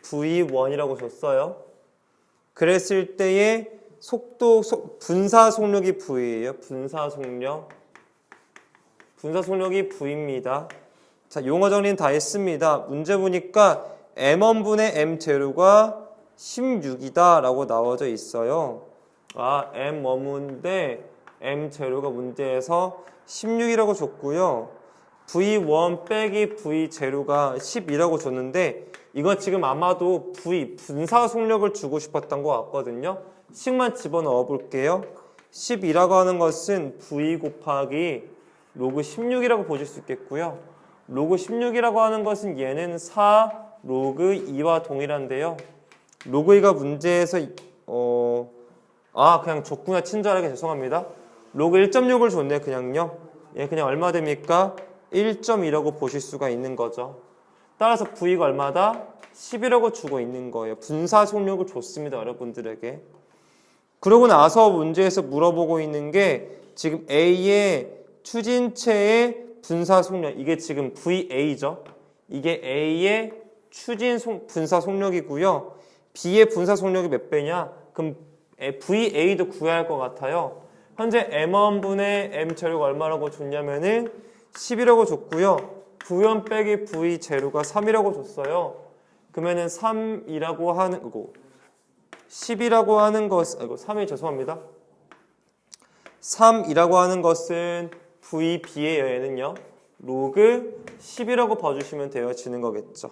V1이라고 줬어요. 그랬을 때의 분사 속력이 V예요. 분사 속력이 V입니다. 자, 용어 정리는 다 했습니다. 문제 보니까 M1분의 M0가 16이다 라고 나와져 있어요. M1인데 M0가 문제에서 16이라고 줬고요. V1 빼기 V0가 10이라고 줬는데 이거 지금 아마도 분사 속력을 주고 싶었던 것 같거든요. 식만 집어넣어 볼게요. 10이라고 하는 것은 V 곱하기 로그 16이라고 보실 수 있겠고요. 로그 16이라고 하는 것은 얘는 4 로그 2와 동일한데요. 로그 2가 문제에서 그냥 줬구나. 친절하게 죄송합니다. 로그 1.6을 줬네. 그냥요. 얘 그냥 얼마 됩니까? 1.2라고 보실 수가 있는 거죠. 따라서 V가 얼마다? 10이라고 주고 있는 거예요. 분사 속력을 줬습니다. 여러분들에게. 그러고 나서 문제에서 물어보고 있는 게 지금 A의 추진체의 분사 속력, 이게 지금 VA죠. 이게 A의 분사 속력이고요. B의 분사 속력이 몇 배냐? 그럼 VA도 구해야 할 것 같아요. 현재 M1분의 M0가 얼마라고 줬냐면은 10이라고 줬고요. V1 빼기 V0가 3이라고 줬어요. 그러면은 3이라고 하는 거고 10이라고 하는 것은 3이 죄송합니다. 3이라고 하는 것은 VB의 얘는요 로그 10이라고 봐주시면 되어지는 거겠죠.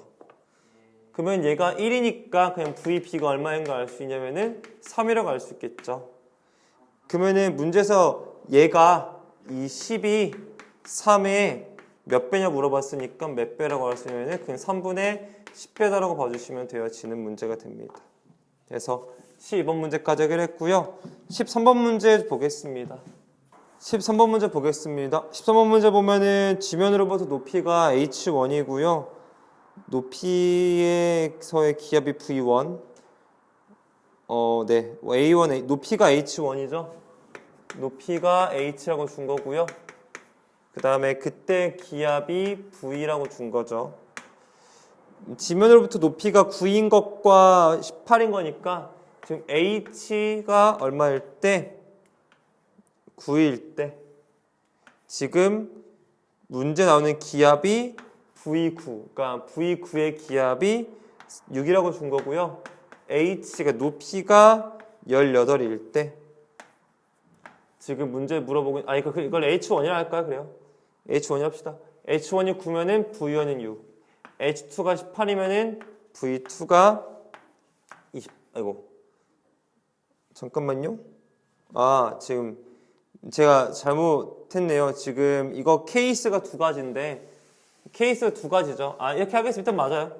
그러면 얘가 1이니까 그냥 VB가 얼마인가 알 수 있냐면은 3이라고 알 수 있겠죠. 그러면은 문제에서 얘가 이 10이 3의 몇 배냐 물어봤으니까 몇 배라고 할 수 있냐면은 그냥 3분의 10배다라고 봐주시면 되어지는 문제가 됩니다. 그래서 12번 문제까지 해결했고요. 13번 문제 보겠습니다. 13번 문제 보겠습니다. 13번 문제 보면은 지면으로부터 높이가 h1이고요. 높이에서의 기압이 v1. 네. a1 높이가 h1이죠. 높이가 h라고 준 거고요. 그 다음에 그때 기압이 v라고 준 거죠. 지면으로부터 높이가 9인 것과 18인 거니까 지금 h가 얼마일 때? 9일 때 지금 문제 나오는 기압이 V9, 그러니까 V9의 기압이 6이라고 준 거고요. h가 높이가 18일 때 지금 문제 물어보고 이걸 H1이라 할까요? 그래요. H1이 합시다. H1이 9면은 V1은 6. H2가 18이면은 V2가 20. 잠깐만요. 지금 제가 잘못했네요. 지금 이거 케이스가 두 가지인데 케이스가 두 가지죠. 이렇게 하겠습니다. 맞아요.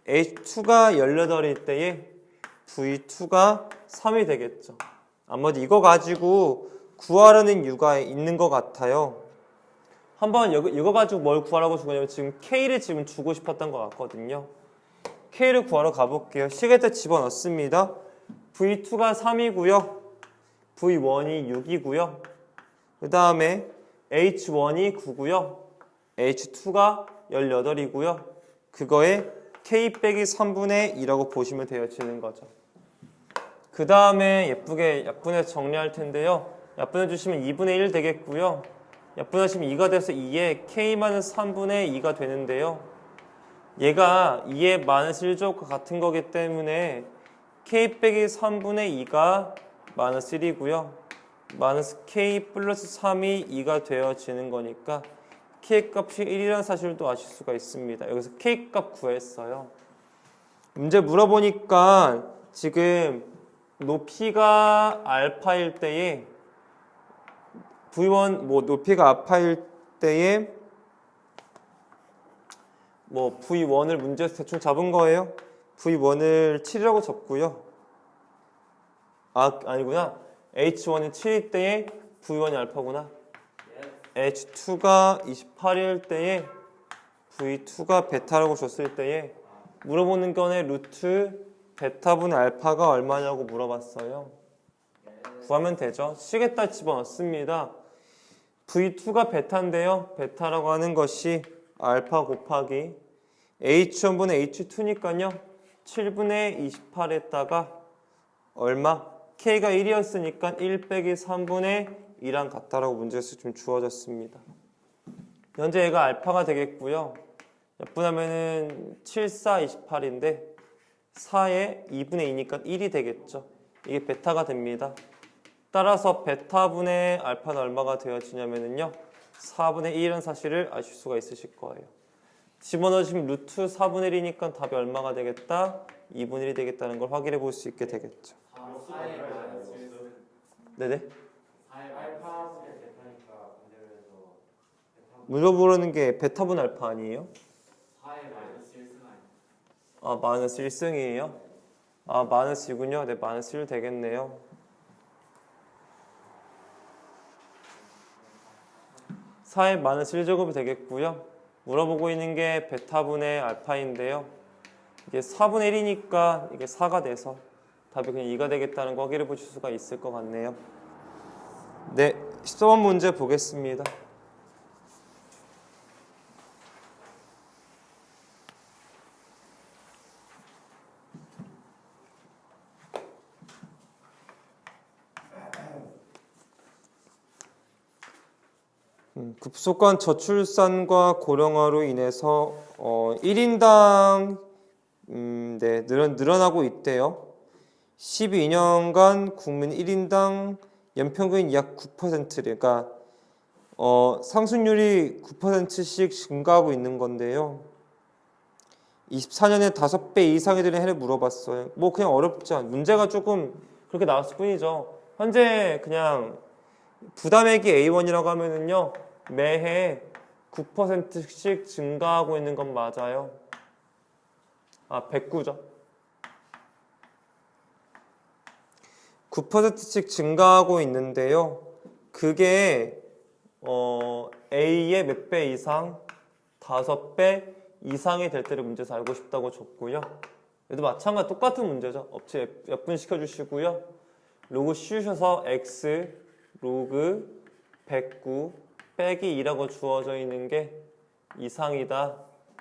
H2가 18일 때에 V2가 3이 되겠죠. 아무튼 이거 가지고 구하라는 이유가 있는 것 같아요. 한번 이거 가지고 뭘 구하라고 준 거냐면 지금 K를 지금 주고 싶었던 것 같거든요. K를 구하러 가볼게요. 시계대 집어넣습니다. V2가 3이고요. V1이 6이고요. 그 다음에 H1이 9고요. H2가 18이고요. 그거에 K 빼기 3분의 2라고 보시면 되어지는 거죠. 그 다음에 예쁘게 약분해서 정리할 텐데요. 약분해 주시면 2분의 1 되겠고요. 약분하시면 2가 돼서 2에 K-3분의 2가 되는데요. 얘가 2의 마이너스 1제곱과 같은 거기 때문에 K 빼기 3분의 2가 마이너스 1이고요. 마이너스 K 플러스 3이 2가 되어지는 거니까 K 값이 1이라는 사실도 아실 수가 있습니다. 여기서 K 값 구했어요. 문제 물어보니까 지금 높이가 알파일 때에 V1 높이가 알파일 때에 V1을 문제에서 대충 잡은 거예요. V1을 7이라고 적고요. 아니구나. H1이 7일 때에 V1이 알파구나. H2가 28일 때에 V2가 베타라고 줬을 때에 물어보는 거네 루트 베타분의 알파가 얼마냐고 물어봤어요. 구하면 되죠. 시계다 집어넣습니다. V2가 베타인데요. 베타라고 하는 것이 알파 곱하기 H1분의 H2니까요. 7분의 28에다가 얼마? K가 1이었으니까 1 빼기 3분의 2랑 같다라고 문제에서 좀 주어졌습니다. 현재 얘가 알파가 되겠고요. 약분하면은 7, 4, 28인데 4에 2분의 2니까 1이 되겠죠. 이게 베타가 됩니다. 따라서 베타분의 알파는 얼마가 되어지냐면요 4분의 1이라는 사실을 아실 수가 있으실 거예요. 집어넣으시면 루트 4분의 1이니까 답이 얼마가 되겠다? 2분의 1이 되겠다는 걸 확인해 볼 수 있게 되겠죠. 네네. 물어보는 게 베타분 알파 아니에요? 마이너스 1승이에요? 마이너스 2군요? 네, 마이너스 1 되겠네요. 사의 마이너스 1제곱이 되겠고요. 물어보고 있는 게 베타분의 알파인데요. 이게 4분의 1이니까 이게 4가 돼서 답이 그냥 2가 되겠다는 거 확인해 보실 수가 있을 것 같네요. 네, 14번 문제 보겠습니다. 급속한 저출산과 고령화로 인해서 1인당 늘어나고 있대요. 12년간 국민 1인당 연평균 약 9%, 그러니까 상승률이 9%씩 증가하고 있는 건데요. 24년에 5배 이상이 되는 해를 물어봤어요. 뭐 그냥 어렵지 않아. 문제가 조금 그렇게 나왔을 뿐이죠. 현재 그냥 부담액이 A1이라고 하면은요. 매해 9%씩 증가하고 있는 건 맞아요. 109죠. 9%씩 증가하고 있는데요. 그게 A의 몇 배 이상, 5배 이상이 될 때를 문제에서 알고 싶다고 줬고요. 얘도 마찬가지 똑같은 문제죠. 업체 몇 분 시켜주시고요. 로그 씌우셔서 x 로그 109 빼기 2라고 주어져 있는 게 이상이다.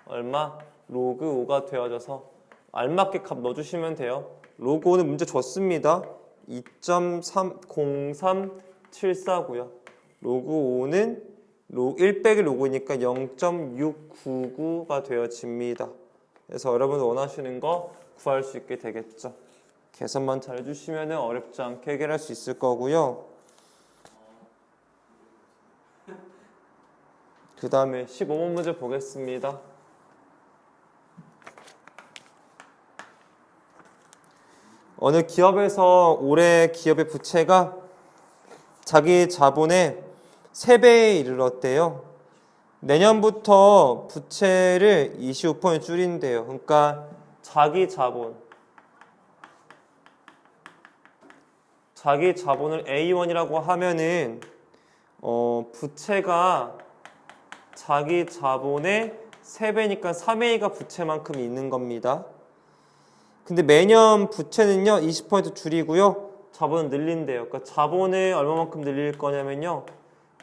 얼마? 로그 5가 되어져서 알맞게 값 넣어주시면 돼요. 로그 5는 문제 줬습니다. 2.0374고요. 로그 5는 1 빼기 로그니까 0.699가 되어집니다. 그래서 여러분 원하시는 거 구할 수 있게 되겠죠. 계산만 잘 해주시면 어렵지 않게 해결할 수 있을 거고요. 그 다음에 15번 문제 보겠습니다. 어느 기업에서 올해 기업의 부채가 자기 자본의 3배에 이르렀대요. 내년부터 부채를 25% 줄인대요. 그러니까 자기 자본을 A1이라고 하면은 부채가 자기 자본의 3배니까 3A가 부채만큼 있는 겁니다. 근데 매년 부채는요 20% 줄이고요. 자본은 늘린대요. 그러니까 자본을 얼마만큼 늘릴 거냐면요.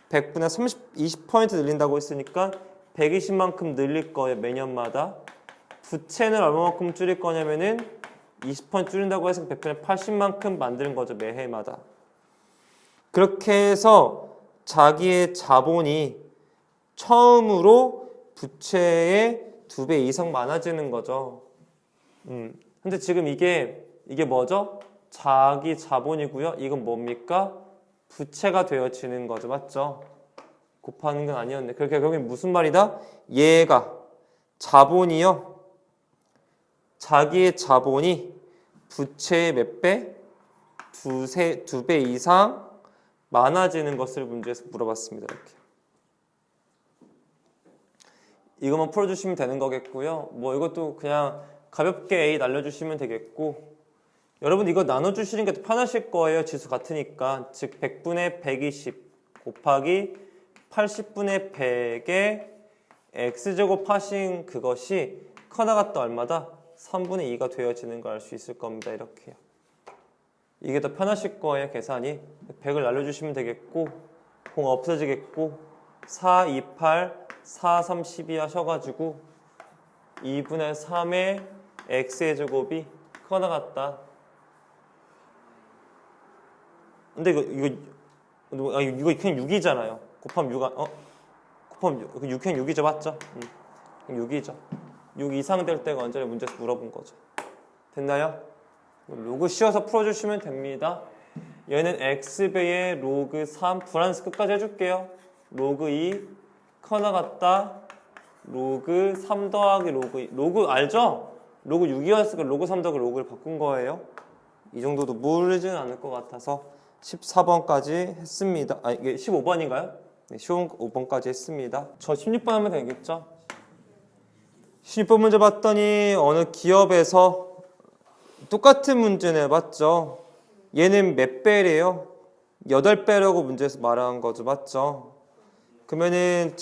100분의 20% 늘린다고 했으니까 120만큼 늘릴 거예요. 매년마다. 부채는 얼마만큼 줄일 거냐면은 20% 줄인다고 해서 100분의 80만큼 만드는 거죠. 매해마다. 그렇게 해서 자기의 자본이 처음으로 부채의 2배 이상 많아지는 거죠. 근데 지금 이게 뭐죠? 자기 자본이고요. 이건 뭡니까? 부채가 되어지는 거죠. 맞죠? 곱하는 건 아니었네. 그렇게 여기 무슨 말이다? 얘가 자본이요. 자기의 자본이 부채의 몇 배? 2배 이상 많아지는 것을 문제에서 물어봤습니다. 이렇게. 이것만 풀어주시면 되는 거겠고요. 뭐 이것도 그냥 가볍게 A 날려주시면 되겠고, 여러분 이거 나눠주시는 게 더 편하실 거예요. 지수 같으니까. 즉 100분의 120 곱하기 80분의 100의 x제곱 하신 그것이 커나갔다 얼마다? 3분의 2가 되어지는 걸 알 수 있을 겁니다. 이렇게요. 이게 더 편하실 거예요. 계산이. 100을 날려주시면 되겠고, 공 없어지겠고, 4, 2, 8, 4, 3, 12 하셔가지고 2분의 3의 x의 제곱이 커나갔다. 근데 이거 그냥 6이잖아요. 곱하면 곱하면 6 그냥 6이죠, 맞죠? 6이죠. 6 이상 될 때가 언제나 문제에서 물어본 거죠. 됐나요? 로그 씌워서 풀어주시면 됩니다. 얘는 x배의 로그 3 불안스 끝까지 해줄게요. 로그 2 커나 같다. 로그 3 더하기 로그 2. 로그 알죠? 로그 6이었으니까 로그 3 더하기 로그를 바꾼 거예요. 이 정도도 모르지는 않을 것 같아서 14번까지 했습니다. 이게 15번인가요? 네, 15번까지 했습니다. 저 16번 하면 되겠죠? 16번 문제 봤더니 어느 기업에서 똑같은 문제 내봤죠? 얘는 몇 배래요? 8배라고 문제에서 말한 거죠. 맞죠? 그러면은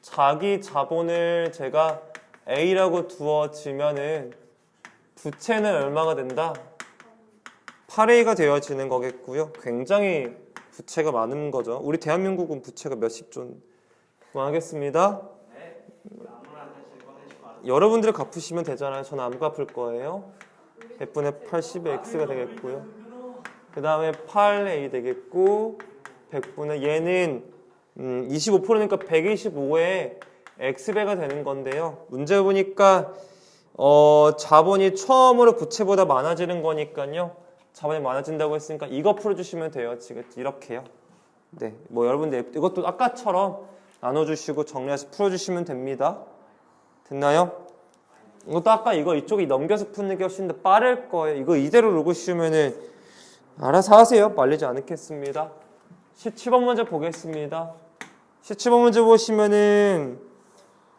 자기 자본을 제가 A라고 두어지면은 부채는 얼마가 된다? 8A가 되어지는 거겠고요. 굉장히 부채가 많은 거죠. 우리 대한민국은 부채가 몇십 조 그만하겠습니다. 여러분들이 갚으시면 되잖아요. 저는 안 갚을 거예요. 100분의 80의 X가 되겠고요. 그 다음에 8A 되겠고 100분의 얘는 25%니까 125에 X배가 되는 건데요. 문제 보니까 자본이 처음으로 부채보다 많아지는 거니까요. 자본이 많아진다고 했으니까 이거 풀어주시면 돼요. 지금 이렇게요. 네, 뭐 여러분들 이것도 아까처럼 나눠주시고 정리해서 풀어주시면 됩니다. 됐나요? 이것도 아까 이거 이쪽에 넘겨서 푸는 게 훨씬 더 빠를 거예요. 이거 이대로 읽으시면은 알아서 하세요. 말리지 않겠습니다. 17번 문제 보겠습니다. 17번 문제 보시면은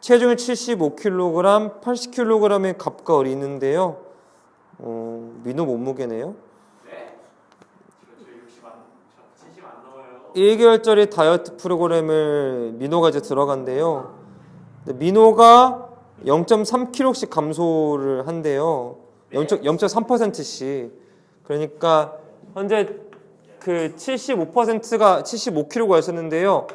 체중이 75kg, 80kg의 갑과 을이 있는데요. 민호 몸무게네요. 네? 저 70 안 넘어요. 1개월짜리 다이어트 프로그램을 민호가 이제 들어간대요. 근데 민호가 0.3kg씩 감소를 한대요. 0.3%씩. 그러니까 현재 그 75%가 75kg였었는데요.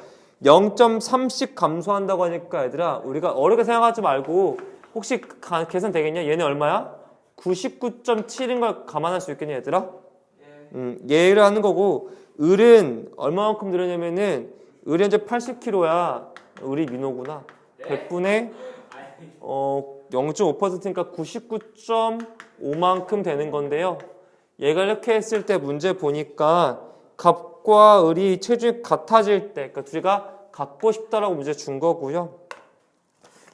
0.3씩 감소한다고 하니까 얘들아 우리가 어렵게 생각하지 말고 혹시 계산 되겠냐? 얘는 얼마야? 99.7인 걸 감안할 수 있겠냐 얘들아? 얘를 하는 거고 을은 얼마만큼 늘었냐면은 을이 현재 80kg야. 을이 민호구나. 100분의 0.5%니까 99.5만큼 되는 건데요. 얘가 이렇게 했을 때 문제 보니까 갑과 을이 체중이 같아질 때 그러니까 둘이가 갖고 싶다라고 문제 준 거고요.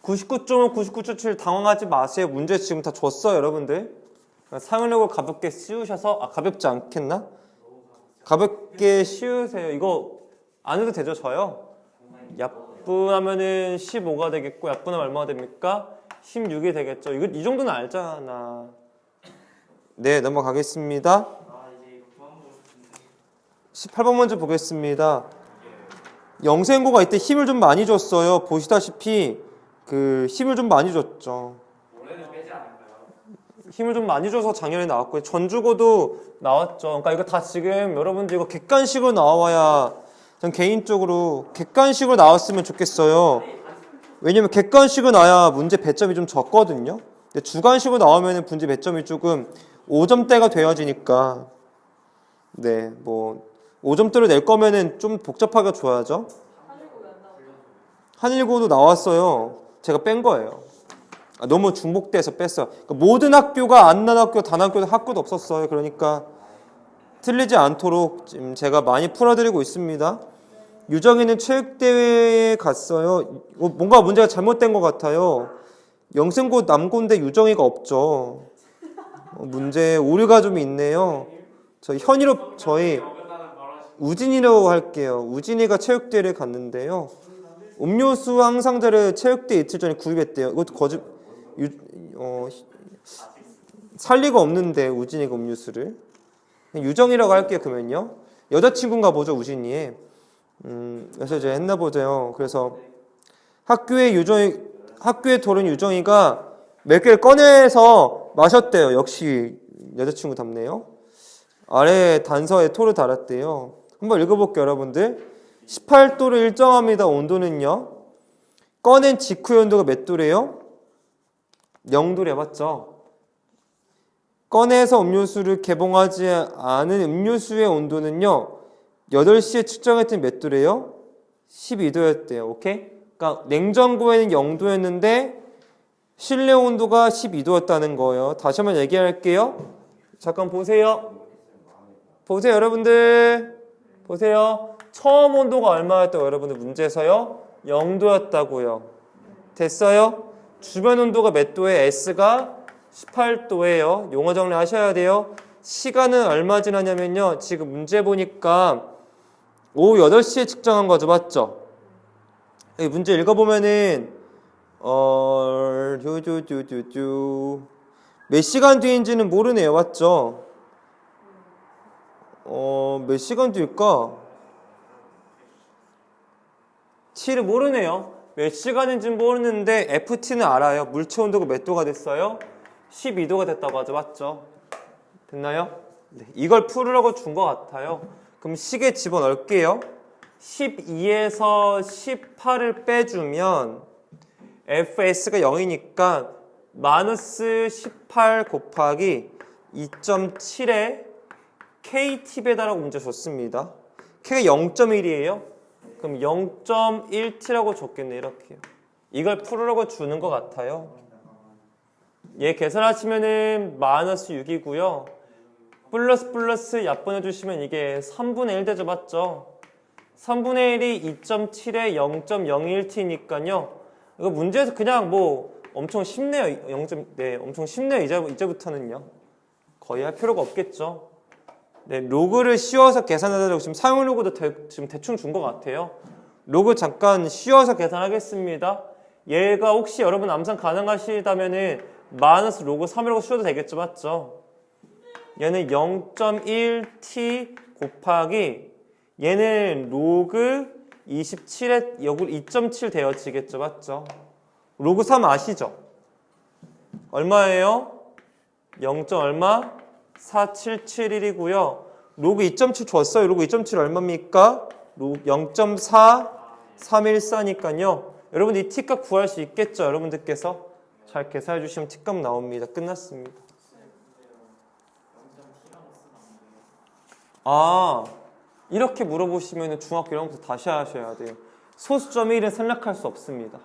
99.5, 99.7 당황하지 마세요. 문제 지금 다 줬어요 여러분들. 상응력을 가볍게 씌우셔서 가볍지 않겠나? 가볍게 씌우세요. 이거 안 해도 되죠 저요? 약분하면은 15가 되겠고 약분하면 얼마가 됩니까? 16이 되겠죠. 이 정도는 알잖아. 네, 넘어가겠습니다. 아 이제 이거 그만 보고 싶은데. 18번 먼저 보겠습니다. 영생고가 이때 힘을 좀 많이 줬어요. 보시다시피 그 힘을 좀 많이 줬죠. 올해는 빼지 않을까요? 힘을 좀 많이 줘서 작년에 나왔고요. 전주고도 나왔죠. 그러니까 이거 다 지금 여러분들 이거 객관식으로 나와야 전 개인적으로 객관식으로 나왔으면 좋겠어요. 왜냐면 객관식으로 나와야 문제 배점이 좀 적거든요. 근데 주관식으로 나오면 문제 배점이 조금 5점대가 되어지니까 네, 뭐 5점대로 낼 거면은 좀 복잡하게 줘야죠. 한일고도 나왔어요. 제가 뺀 거예요. 너무 중복돼서 뺐어요. 그러니까 모든 학교가 안 난 학교, 단 학교도 없었어요. 그러니까 틀리지 않도록 지금 제가 많이 풀어드리고 있습니다. 유정이는 체육대회에 갔어요. 뭔가 문제가 잘못된 것 같아요. 영생고 남고인데 유정이가 없죠. 문제에 오류가 좀 있네요. 저희 우진이라고 할게요. 우진이가 체육대회를 갔는데요. 음료수 항상자를 체육대회 이틀 전에 구입했대요. 이것도 살 리가 없는데 우진이가 음료수를. 유정이라고 할게요. 그러면요. 여자친구인가 보죠 우진이의. 그래서 이제 했나 보죠. 그래서 학교에 돌은 유정이가 몇 개를 꺼내서 마셨대요. 역시 여자친구답네요. 아래 단서에 토를 달았대요. 한번 읽어볼게요 여러분들. 18도를 일정합니다. 온도는요. 꺼낸 직후의 온도가 몇 도래요? 0도래 맞죠? 꺼내서 음료수를 개봉하지 않은 음료수의 온도는요. 8시에 측정했더니 몇 도래요? 12도였대요. 오케이? 그러니까 냉장고에는 0도였는데 실내 온도가 12도였다는 거예요. 다시 한번 얘기할게요. 잠깐 보세요. 보세요 여러분들. 보세요. 처음 온도가 얼마였다고 여러분들 문제에서요? 0도였다고요. 됐어요? 주변 온도가 몇 도에 S가 18도예요. 용어 정리하셔야 돼요. 시간은 얼마 지나냐면요. 지금 문제 보니까 오후 8시에 측정한 거죠. 맞죠? 이 문제 읽어보면은 몇 시간 뒤인지는 모르네요. 맞죠? 몇 시간 뒤일까? T를 모르네요. 몇 시간인지는 모르는데 FT는 알아요. 물체 온도가 몇 도가 됐어요? 12도가 됐다고 하죠. 맞죠? 됐나요? 네, 이걸 풀으라고 준 것 같아요. 그럼 식에 집어넣을게요. 12에서 18을 빼주면 FS가 0이니까 마이너스 18 곱하기 2.7에 KT 배다라고 문제 줬습니다. K가 0.1이에요. 그럼 0.1T라고 줬겠네. 이렇게요. 이걸 풀으라고 주는 것 같아요. 얘 계산하시면은 마이너스 6이고요. 플러스 약분해 주시면 이게 3분의 1 되죠. 맞죠? 3분의 1이 2.7에 0.01t니까요. 이거 문제에서 그냥 뭐 엄청 쉽네요. 0. 네, 엄청 쉽네요. 이제부터는요. 거의 할 필요가 없겠죠. 네, 로그를 씌워서 계산하도록 지금 사용 로그도 지금 대충 준 것 같아요. 로그 잠깐 씌워서 계산하겠습니다. 얘가 혹시 여러분 암산 가능하시다면은 마이너스 로그 3이라고 씌워도 되겠죠, 맞죠? 얘는 0.1t 곱하기 얘는 로그 27에 여기 2.7 되어지겠죠, 맞죠? 로그 3 아시죠? 얼마예요? 0. 얼마? 4771이고요. 로그 2.7 줬어요. 로그 2.7 얼마입니까? 0.4314니까요. 여러분 이 t값 구할 수 있겠죠? 여러분들께서 잘 계산해 주시면 t값 나옵니다. 끝났습니다. 아, 이렇게 물어보시면 중학교 1학년부터 다시 하셔야 돼요. 소수점 1은 생략할 수 없습니다.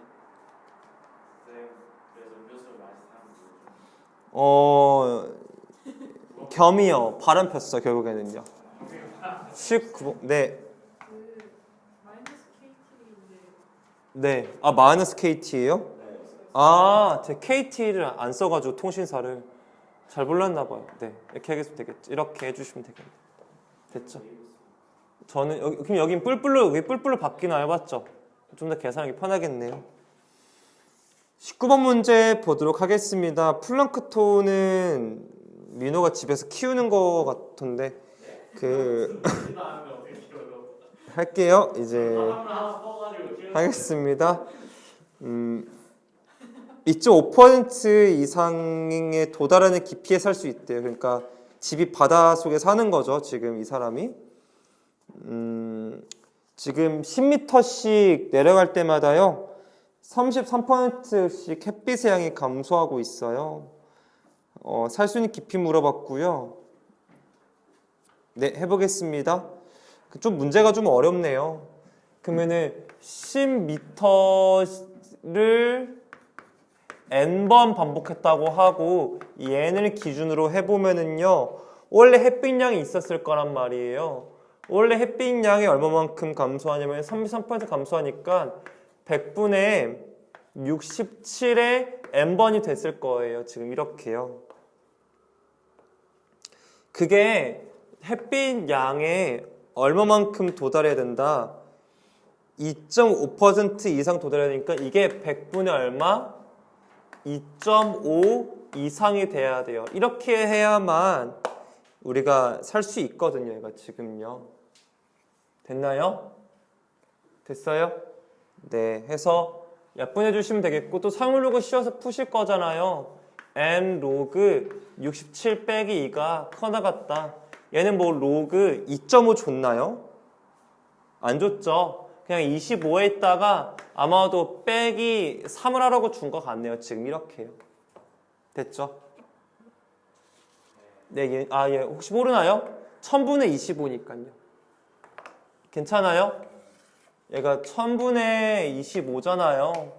겸이요. 바람 폈어 결국에는요. 19. 네. 그 마이너스 KT인데 네. 아, 마이너스 KT예요? 아, 제 KT를 안 써가지고 통신사를 잘 몰랐나 봐요. 네. 이렇게 하겠으면 되겠죠. 이렇게 해주시면 되겠네요. 됐죠? 저는 그럼 여긴 뿔뿔로 바뀌나요? 맞죠? 좀 더 계산하기 편하겠네요. 19번 문제 보도록 하겠습니다. 플랑크톤은 민호가 집에서 키우는 거 같던데 할게요. 이제 하겠습니다. 2.5% 이상에 도달하는 깊이에 살 수 있대요. 그러니까 집이 바다 속에 사는 거죠. 지금 이 사람이 지금 10m씩 내려갈 때마다요 33%씩 햇빛의 양이 감소하고 있어요. 살 수 있는 깊이 물어봤고요. 네, 해보겠습니다. 좀 문제가 좀 어렵네요. 그러면은 10m를 n번 반복했다고 하고 이 n을 기준으로 해보면은요 원래 햇빛량이 있었을 거란 말이에요. 원래 햇빛량이 얼마만큼 감소하냐면 33% 감소하니까 100분의 67의 n번이 됐을 거예요. 지금 이렇게요. 그게 햇빛 양에 얼마만큼 도달해야 된다? 2.5% 이상 도달해야 되니까 이게 100분의 얼마? 2.5 이상이 돼야 돼요. 이렇게 해야만 우리가 살 수 있거든요. 얘가 지금요. 됐나요? 됐어요? 네, 해서 약분해 주시면 되겠고 또 사용로그 씌워서 푸실 거잖아요. n 로그 67 빼기 2가 커 나갔다. 얘는 뭐 로그 2.5 줬나요? 안 줬죠. 그냥 25에 있다가 아마도 빼기 3을 하라고 준 것 같네요. 지금 이렇게요. 됐죠? 네, 예, 혹시 모르나요? 1000분의 25니까요. 괜찮아요? 얘가 1000분의 25잖아요.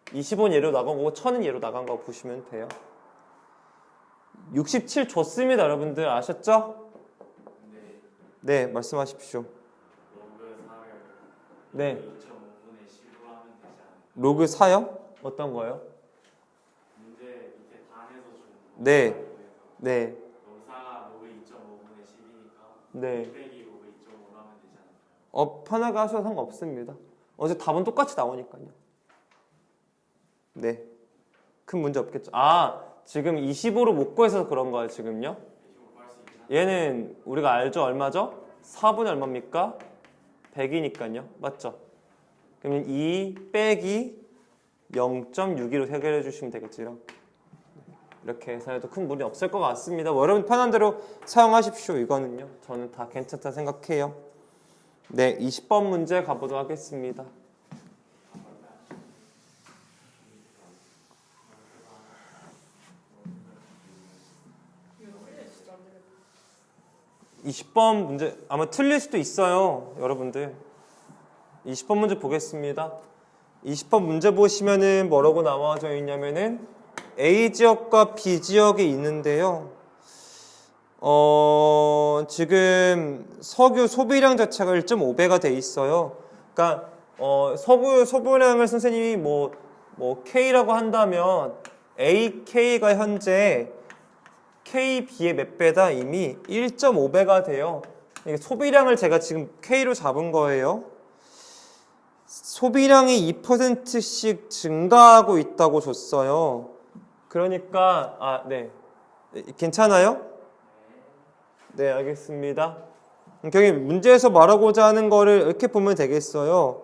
25는 얘로 나간 거고 1000은 얘로 나간 거 보시면 돼요. 67 줬습니다. 여러분들 아셨죠? 네, 말씀하십시오. 네. 2.5분의 15 하면 되지 않을까요? 로그 4요? 어떤 거요? 문제 밑에 단에서 준 네. 네. 로그 4가 로그 2.5분의 10이니까 네. 빼기 로그 2.5로 하면 되지 않을까요? 편하게 하셔도 상관없습니다. 어제 답은 똑같이 나오니까요. 네. 큰 문제 없겠죠. 아, 지금 25로 못 구해서 그런 거예요, 지금요? 25 구할 수 있나? 얘는 우리가 알죠? 얼마죠? 4분의 얼마입니까? 100이니까요. 맞죠? 그러면 2 빼기 0.62로 해결해 주시면 되겠죠. 이렇게 해서 큰 무리 없을 것 같습니다. 뭐 여러분 편한 대로 사용하십시오. 이거는요. 저는 다 괜찮다 생각해요. 네, 20번 문제 가보도록 하겠습니다. 이거 틀려 진짜 안 되겠다. 20번 문제 아마 틀릴 수도 있어요. 여러분들 20번 문제 보겠습니다. 20번 문제 보시면은 뭐라고 나와져 있냐면은 A 지역과 B 지역이 있는데요. 지금 석유 소비량 자체가 1.5배가 돼 있어요. 그러니까 석유 소비량을 선생님이 뭐 K라고 한다면 AK가 현재 KB의 몇 배다? 이미 1.5배가 돼요. 이게 소비량을 제가 지금 K로 잡은 거예요. 소비량이 2%씩 증가하고 있다고 줬어요. 그러니까 네. 괜찮아요? 네, 알겠습니다. 경희 문제에서 말하고자 하는 거를 이렇게 보면 되겠어요.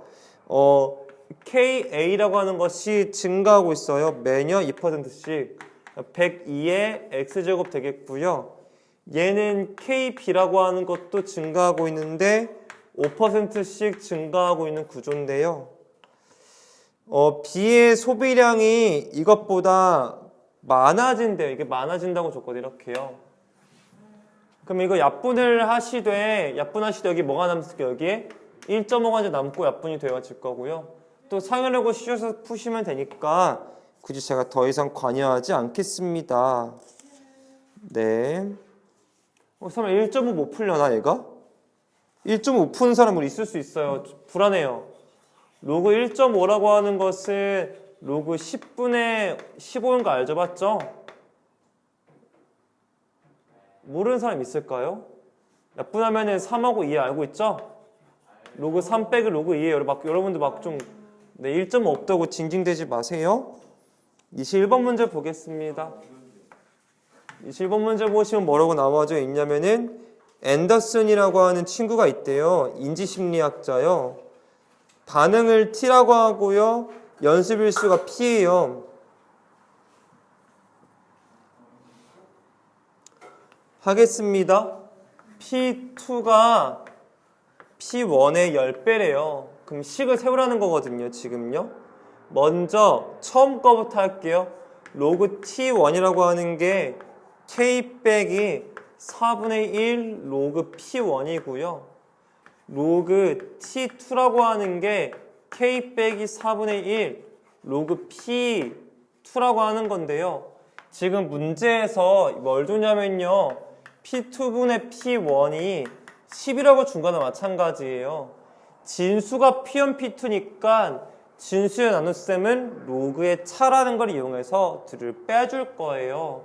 KA라고 하는 것이 증가하고 있어요. 매년 2%씩 102의 X제곱 되겠고요. 얘는 KB라고 하는 것도 증가하고 있는데 5%씩 증가하고 있는 구조인데요. B의 소비량이 이것보다 많아진대요. 이게 많아진다고 줬거든요. 이렇게요. 그럼 이거 약분을 하시되 여기 뭐가 남았을게요? 여기에 1.5가 이제 남고 약분이 되어질 거고요. 또 상열하고 씌워서 푸시면 되니까 굳이 제가 더 이상 관여하지 않겠습니다. 네. 설마 1.5 못 풀려나 얘가? 1.5 푸는 사람 우리 있을 수 있어요. 불안해요. 로그 1.5라고 하는 것은 로그 10분의 15인 거 알죠? 맞죠? 모르는 사람 있을까요? 약분하면은 3하고 2 알고 있죠? 로그 3 빼기 로그 2에요. 여러분들 막 좀 1.5 없다고 징징대지 마세요. 21번 문제 보겠습니다. 21번 문제 보시면 뭐라고 나와져 있냐면은 앤더슨이라고 하는 친구가 있대요. 인지심리학자요. 반응을 T라고 하고요. 연습일수가 P예요. 하겠습니다. P2가 P1의 10배래요. 그럼 식을 세우라는 거거든요. 지금요. 먼저 처음 거부터 할게요. 로그 T1이라고 하는 게 K 빼기 4분의 1 로그 P1이고요. 로그 T2라고 하는 게 K 빼기 4분의 1 로그 P2라고 하는 건데요. 지금 문제에서 뭘 주냐면요. P2분의 P1이 10이라고 준 거나 마찬가지예요. 진수가 P1, P2니까 진수의 나눗셈은 로그의 차라는 걸 이용해서 둘을 빼줄 거예요.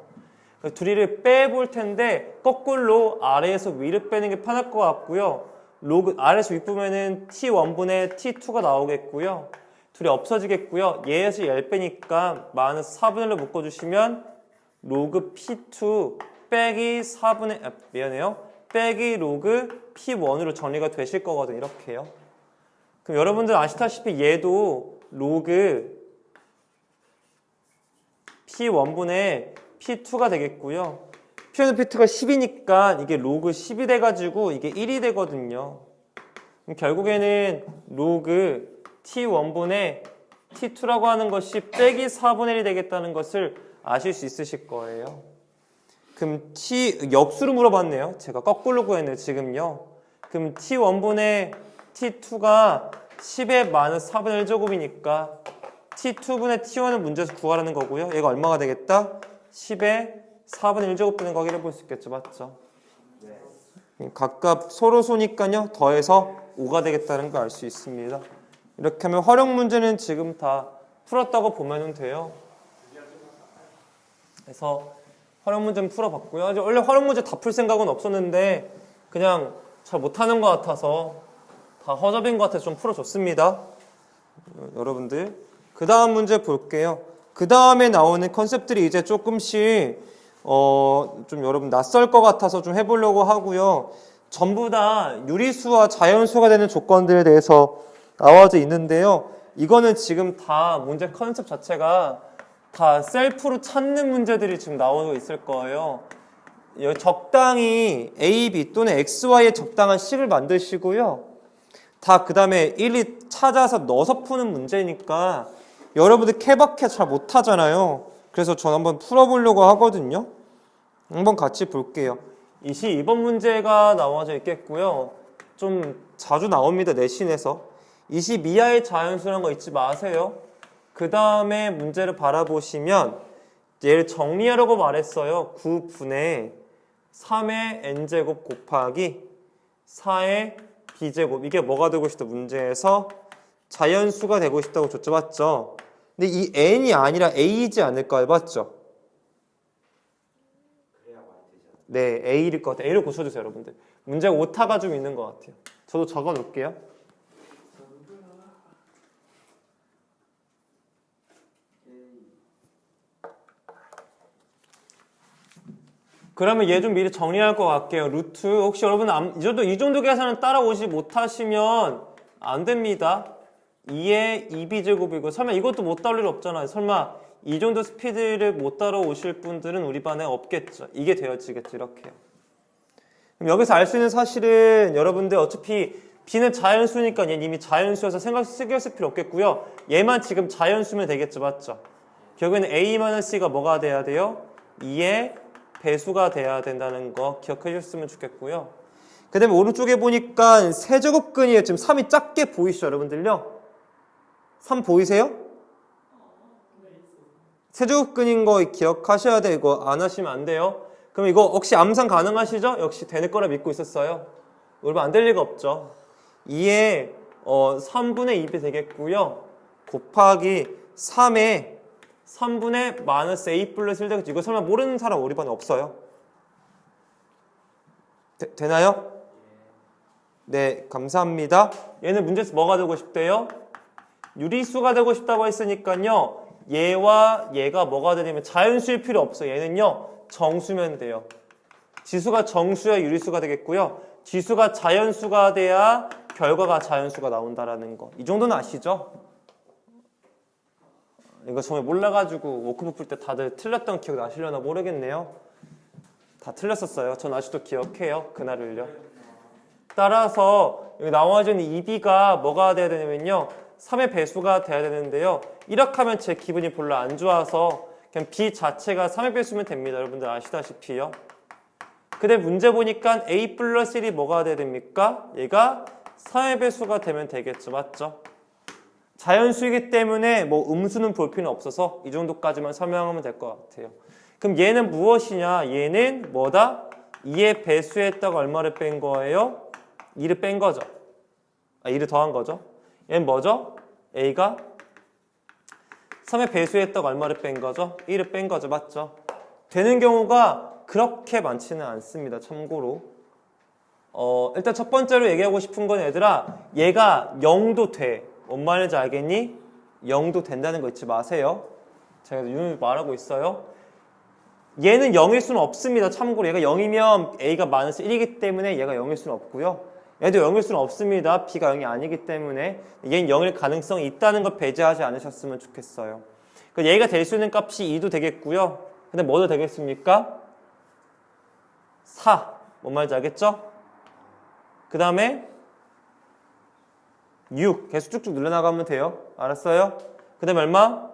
둘이를 빼볼 텐데 거꾸로 아래에서 위를 빼는 게 편할 것 같고요. 로그 아래에서 위 빼면은 T1분의 T2가 나오겠고요. 둘이 없어지겠고요. 얘에서 10배니까 마이너스 4분의 1로 묶어주시면 로그 P2 빼기 4분의 미안해요. 빼기 로그 P1으로 정리가 되실 거거든요. 이렇게요. 그럼 여러분들 아시다시피 얘도 로그 P1분의 P2가 되겠고요. P1은 P2가 10이니까 이게 로그 10이 돼가지고 이게 1이 되거든요. 그럼 결국에는 로그 T1분의 T2라고 하는 것이 빼기 4분의 1이 되겠다는 것을 아실 수 있으실 거예요. 그럼 역수로 물어봤네요. 제가 거꾸로 구했네요. 지금요. 그럼 T1분의 T2가 10의 마이너스 4분의 1제곱이니까 T2분의 T1을 문제에서 구하라는 거고요. 얘가 얼마가 되겠다? 10의 4분의 1제곱 되는 거 확인해 볼 수 있겠죠. 맞죠? 각각 서로 소니까요. 더해서 5가 되겠다는 걸 알 수 있습니다. 이렇게 하면 활용 문제는 지금 다 풀었다고 보면 돼요. 그래서 활용 문제는 풀어봤고요. 원래 활용 문제 다 풀 생각은 없었는데 그냥 잘 못하는 것 같아서 다 허접인 것 같아서 좀 풀어줬습니다. 여러분들 그 다음 문제 볼게요. 그 다음에 나오는 컨셉들이 이제 조금씩 좀 여러분 낯설 것 같아서 좀 해보려고 하고요. 전부 다 유리수와 자연수가 되는 조건들에 대해서 나와져 있는데요. 이거는 지금 다 문제 컨셉 자체가 다 셀프로 찾는 문제들이 지금 나오고 있을 거예요. 적당히 A, B 또는 X, Y의 적당한 식을 만드시고요. 다 그 다음에 일일이 찾아서 넣어서 푸는 문제니까 여러분들 케바케 잘 못하잖아요. 그래서 전 한번 풀어보려고 하거든요. 한번 같이 볼게요. 22번 문제가 나와져 있겠고요. 좀 자주 나옵니다. 내신에서. 22하의 자연수라는 거 잊지 마세요. 그 다음에 문제를 바라보시면 얘를 정리하라고 말했어요. 9분의 3의 n제곱 곱하기 4의 b제곱. 이게 뭐가 되고 싶다 문제에서 자연수가 되고 싶다고 줬죠. 맞죠? 근데 이 n이 아니라 a이지 않을까요? 맞죠? 네, a일 것 같아요. a를 고쳐주세요 여러분들. 문제가 오타가 좀 있는 것 같아요. 저도 적어 놓을게요. 그러면 얘 좀 미리 정리할 것 같게요. 루트 혹시 여러분 이 정도 계산은 따라오지 못하시면 안 됩니다. 2의 2b제곱이고 설마 이것도 못 따라올 일 없잖아요. 설마 이 정도 스피드를 못 따라오실 분들은 우리 반에 없겠죠. 이게 되어지겠죠. 이렇게요. 그럼 여기서 알 수 있는 사실은 여러분들 어차피 b는 자연수니까 얘는 이미 자연수여서 신경 쓸 필요 없겠고요. 얘만 지금 자연수면 되겠죠. 맞죠? 결국에는 a-c가 뭐가 돼야 돼요? 2의 배수가 돼야 된다는 거 기억해 주셨으면 좋겠고요. 그 다음에 오른쪽에 보니까 세제곱근이에요. 지금 3이 작게 보이시죠 여러분들요? 3 보이세요? 세제곱근인 거 기억하셔야 돼요. 이거 안 하시면 안 돼요. 그럼 이거 혹시 암산 가능하시죠? 역시 되는 거라 믿고 있었어요. 여러분 안 될 리가 없죠. 2에 3분의 2이 되겠고요. 곱하기 3에 3분의 마이너스 a 플러스 1 되겠죠. 이거 설마 모르는 사람 우리 반에 없어요? 되나요? 네, 감사합니다. 얘는 문제에서 뭐가 되고 싶대요? 유리수가 되고 싶다고 했으니까요. 얘와 얘가 뭐가 되냐면 자연수일 필요 없어요. 얘는요. 정수면 돼요. 지수가 정수야 유리수가 되겠고요. 지수가 자연수가 돼야 결과가 자연수가 나온다라는 거. 이 정도는 아시죠? 이거 정말 몰라가지고 워크북 풀 때 다들 틀렸던 기억 나시려나 모르겠네요. 다 틀렸었어요. 전 아직도 기억해요. 그날을요. 따라서 여기 나와있는 2b가 뭐가 돼야 되냐면요. 3의 배수가 돼야 되는데요. 이렇게 하면 제 기분이 별로 안 좋아서 그냥 b 자체가 3의 배수면 됩니다. 여러분들 아시다시피요. 근데 문제 보니까 a 플러스 1이 뭐가 돼야 됩니까? 얘가 3의 배수가 되면 되겠죠. 맞죠? 자연수이기 때문에 뭐 음수는 볼 필요는 없어서 이 정도까지만 설명하면 될 것 같아요. 그럼 얘는 무엇이냐? 얘는 뭐다? 2의 배수했다가 얼마를 뺀 거예요? 2를 뺀 거죠. 2를 더한 거죠. 얘는 뭐죠? a가 3의 배수했다가 얼마를 뺀 거죠? 1을 뺀 거죠. 맞죠? 되는 경우가 그렇게 많지는 않습니다. 참고로. 일단 첫 번째로 얘기하고 싶은 건 얘들아, 얘가 0도 돼. 뭔 말인지 알겠니? 0도 된다는 거 잊지 마세요. 제가 유는 말하고 있어요. 얘는 0일 수는 없습니다. 참고로 얘가 0이면 a가 마이너스 1이기 때문에 얘가 0일 수는 없고요. 얘도 0일 수는 없습니다. b가 0이 아니기 때문에 얘는 0일 가능성이 있다는 걸 배제하지 않으셨으면 좋겠어요. 얘가 될 수 있는 값이 2도 되겠고요. 근데 뭐도 되겠습니까? 4. 뭔 말인지 알겠죠? 그 다음에 6 계속 쭉쭉 늘려나가면 돼요. 알았어요? 그 다음에 얼마?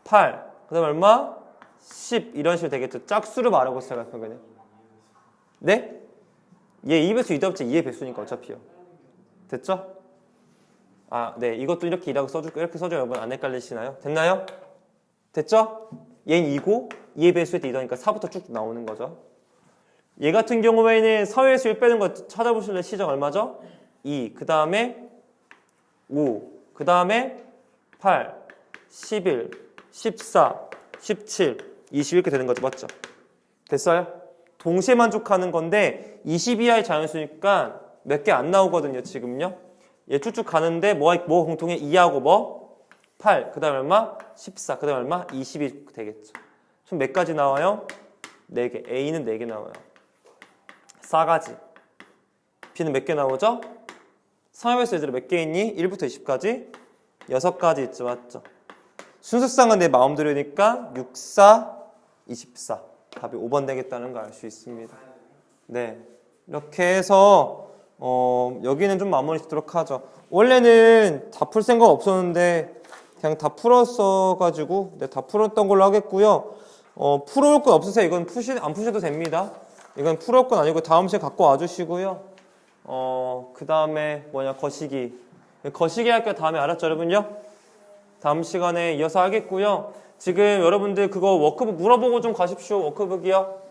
8 그 다음에 얼마? 10 이런 식으로 되겠죠. 짝수를 말하고 있어요. 그러면 네? 얘 2배수 2더블 2의 배수니까 어차피요. 됐죠? 네. 이것도 이렇게 2라고 써줄게요. 이렇게 써줘요. 여러분 안 헷갈리시나요? 됐나요? 됐죠? 얘는 2고 2의 배수에 2더니까 4부터 쭉 나오는 거죠. 얘 같은 경우에는 서울에서 1 빼는 거 찾아보실래? 시작 얼마죠? 2 그 다음에 5 그 다음에 8 11 14 17 20 이렇게 되는 거죠. 맞죠? 됐어요? 동시에 만족하는 건데 20 이하의 자연수니까 몇 개 안 나오거든요. 지금요. 얘 쭉쭉 가는데 뭐 공통해? 2하고 뭐? 8 그 다음에 얼마? 14 그 다음에 얼마? 20이 되겠죠. 총 몇 가지 나와요? 4개. A는 4개 나와요. 4가지. B는 몇 개 나오죠? 3합에서 얘들아 몇 개 있니? 1부터 20까지? 6가지 있죠. 맞죠? 순서상은 내 마음대로니까 6, 4, 24. 답이 5번 되겠다는 걸 알 수 있습니다. 네. 이렇게 해서 여기는 좀 마무리 짓도록 하죠. 원래는 다 풀 생각 없었는데 그냥 다 풀었어가지고 다 풀었던 걸로 하겠고요. 풀어올 건 없으세요? 이건 안 푸셔도 됩니다. 이건 풀어올 건 아니고 다음 시간에 갖고 와주시고요. 그 다음에 거시기. 거시기 할게요. 다음에 알았죠, 여러분요? 다음 시간에 이어서 하겠고요. 지금 여러분들 그거 워크북 물어보고 좀 가십시오. 워크북이요.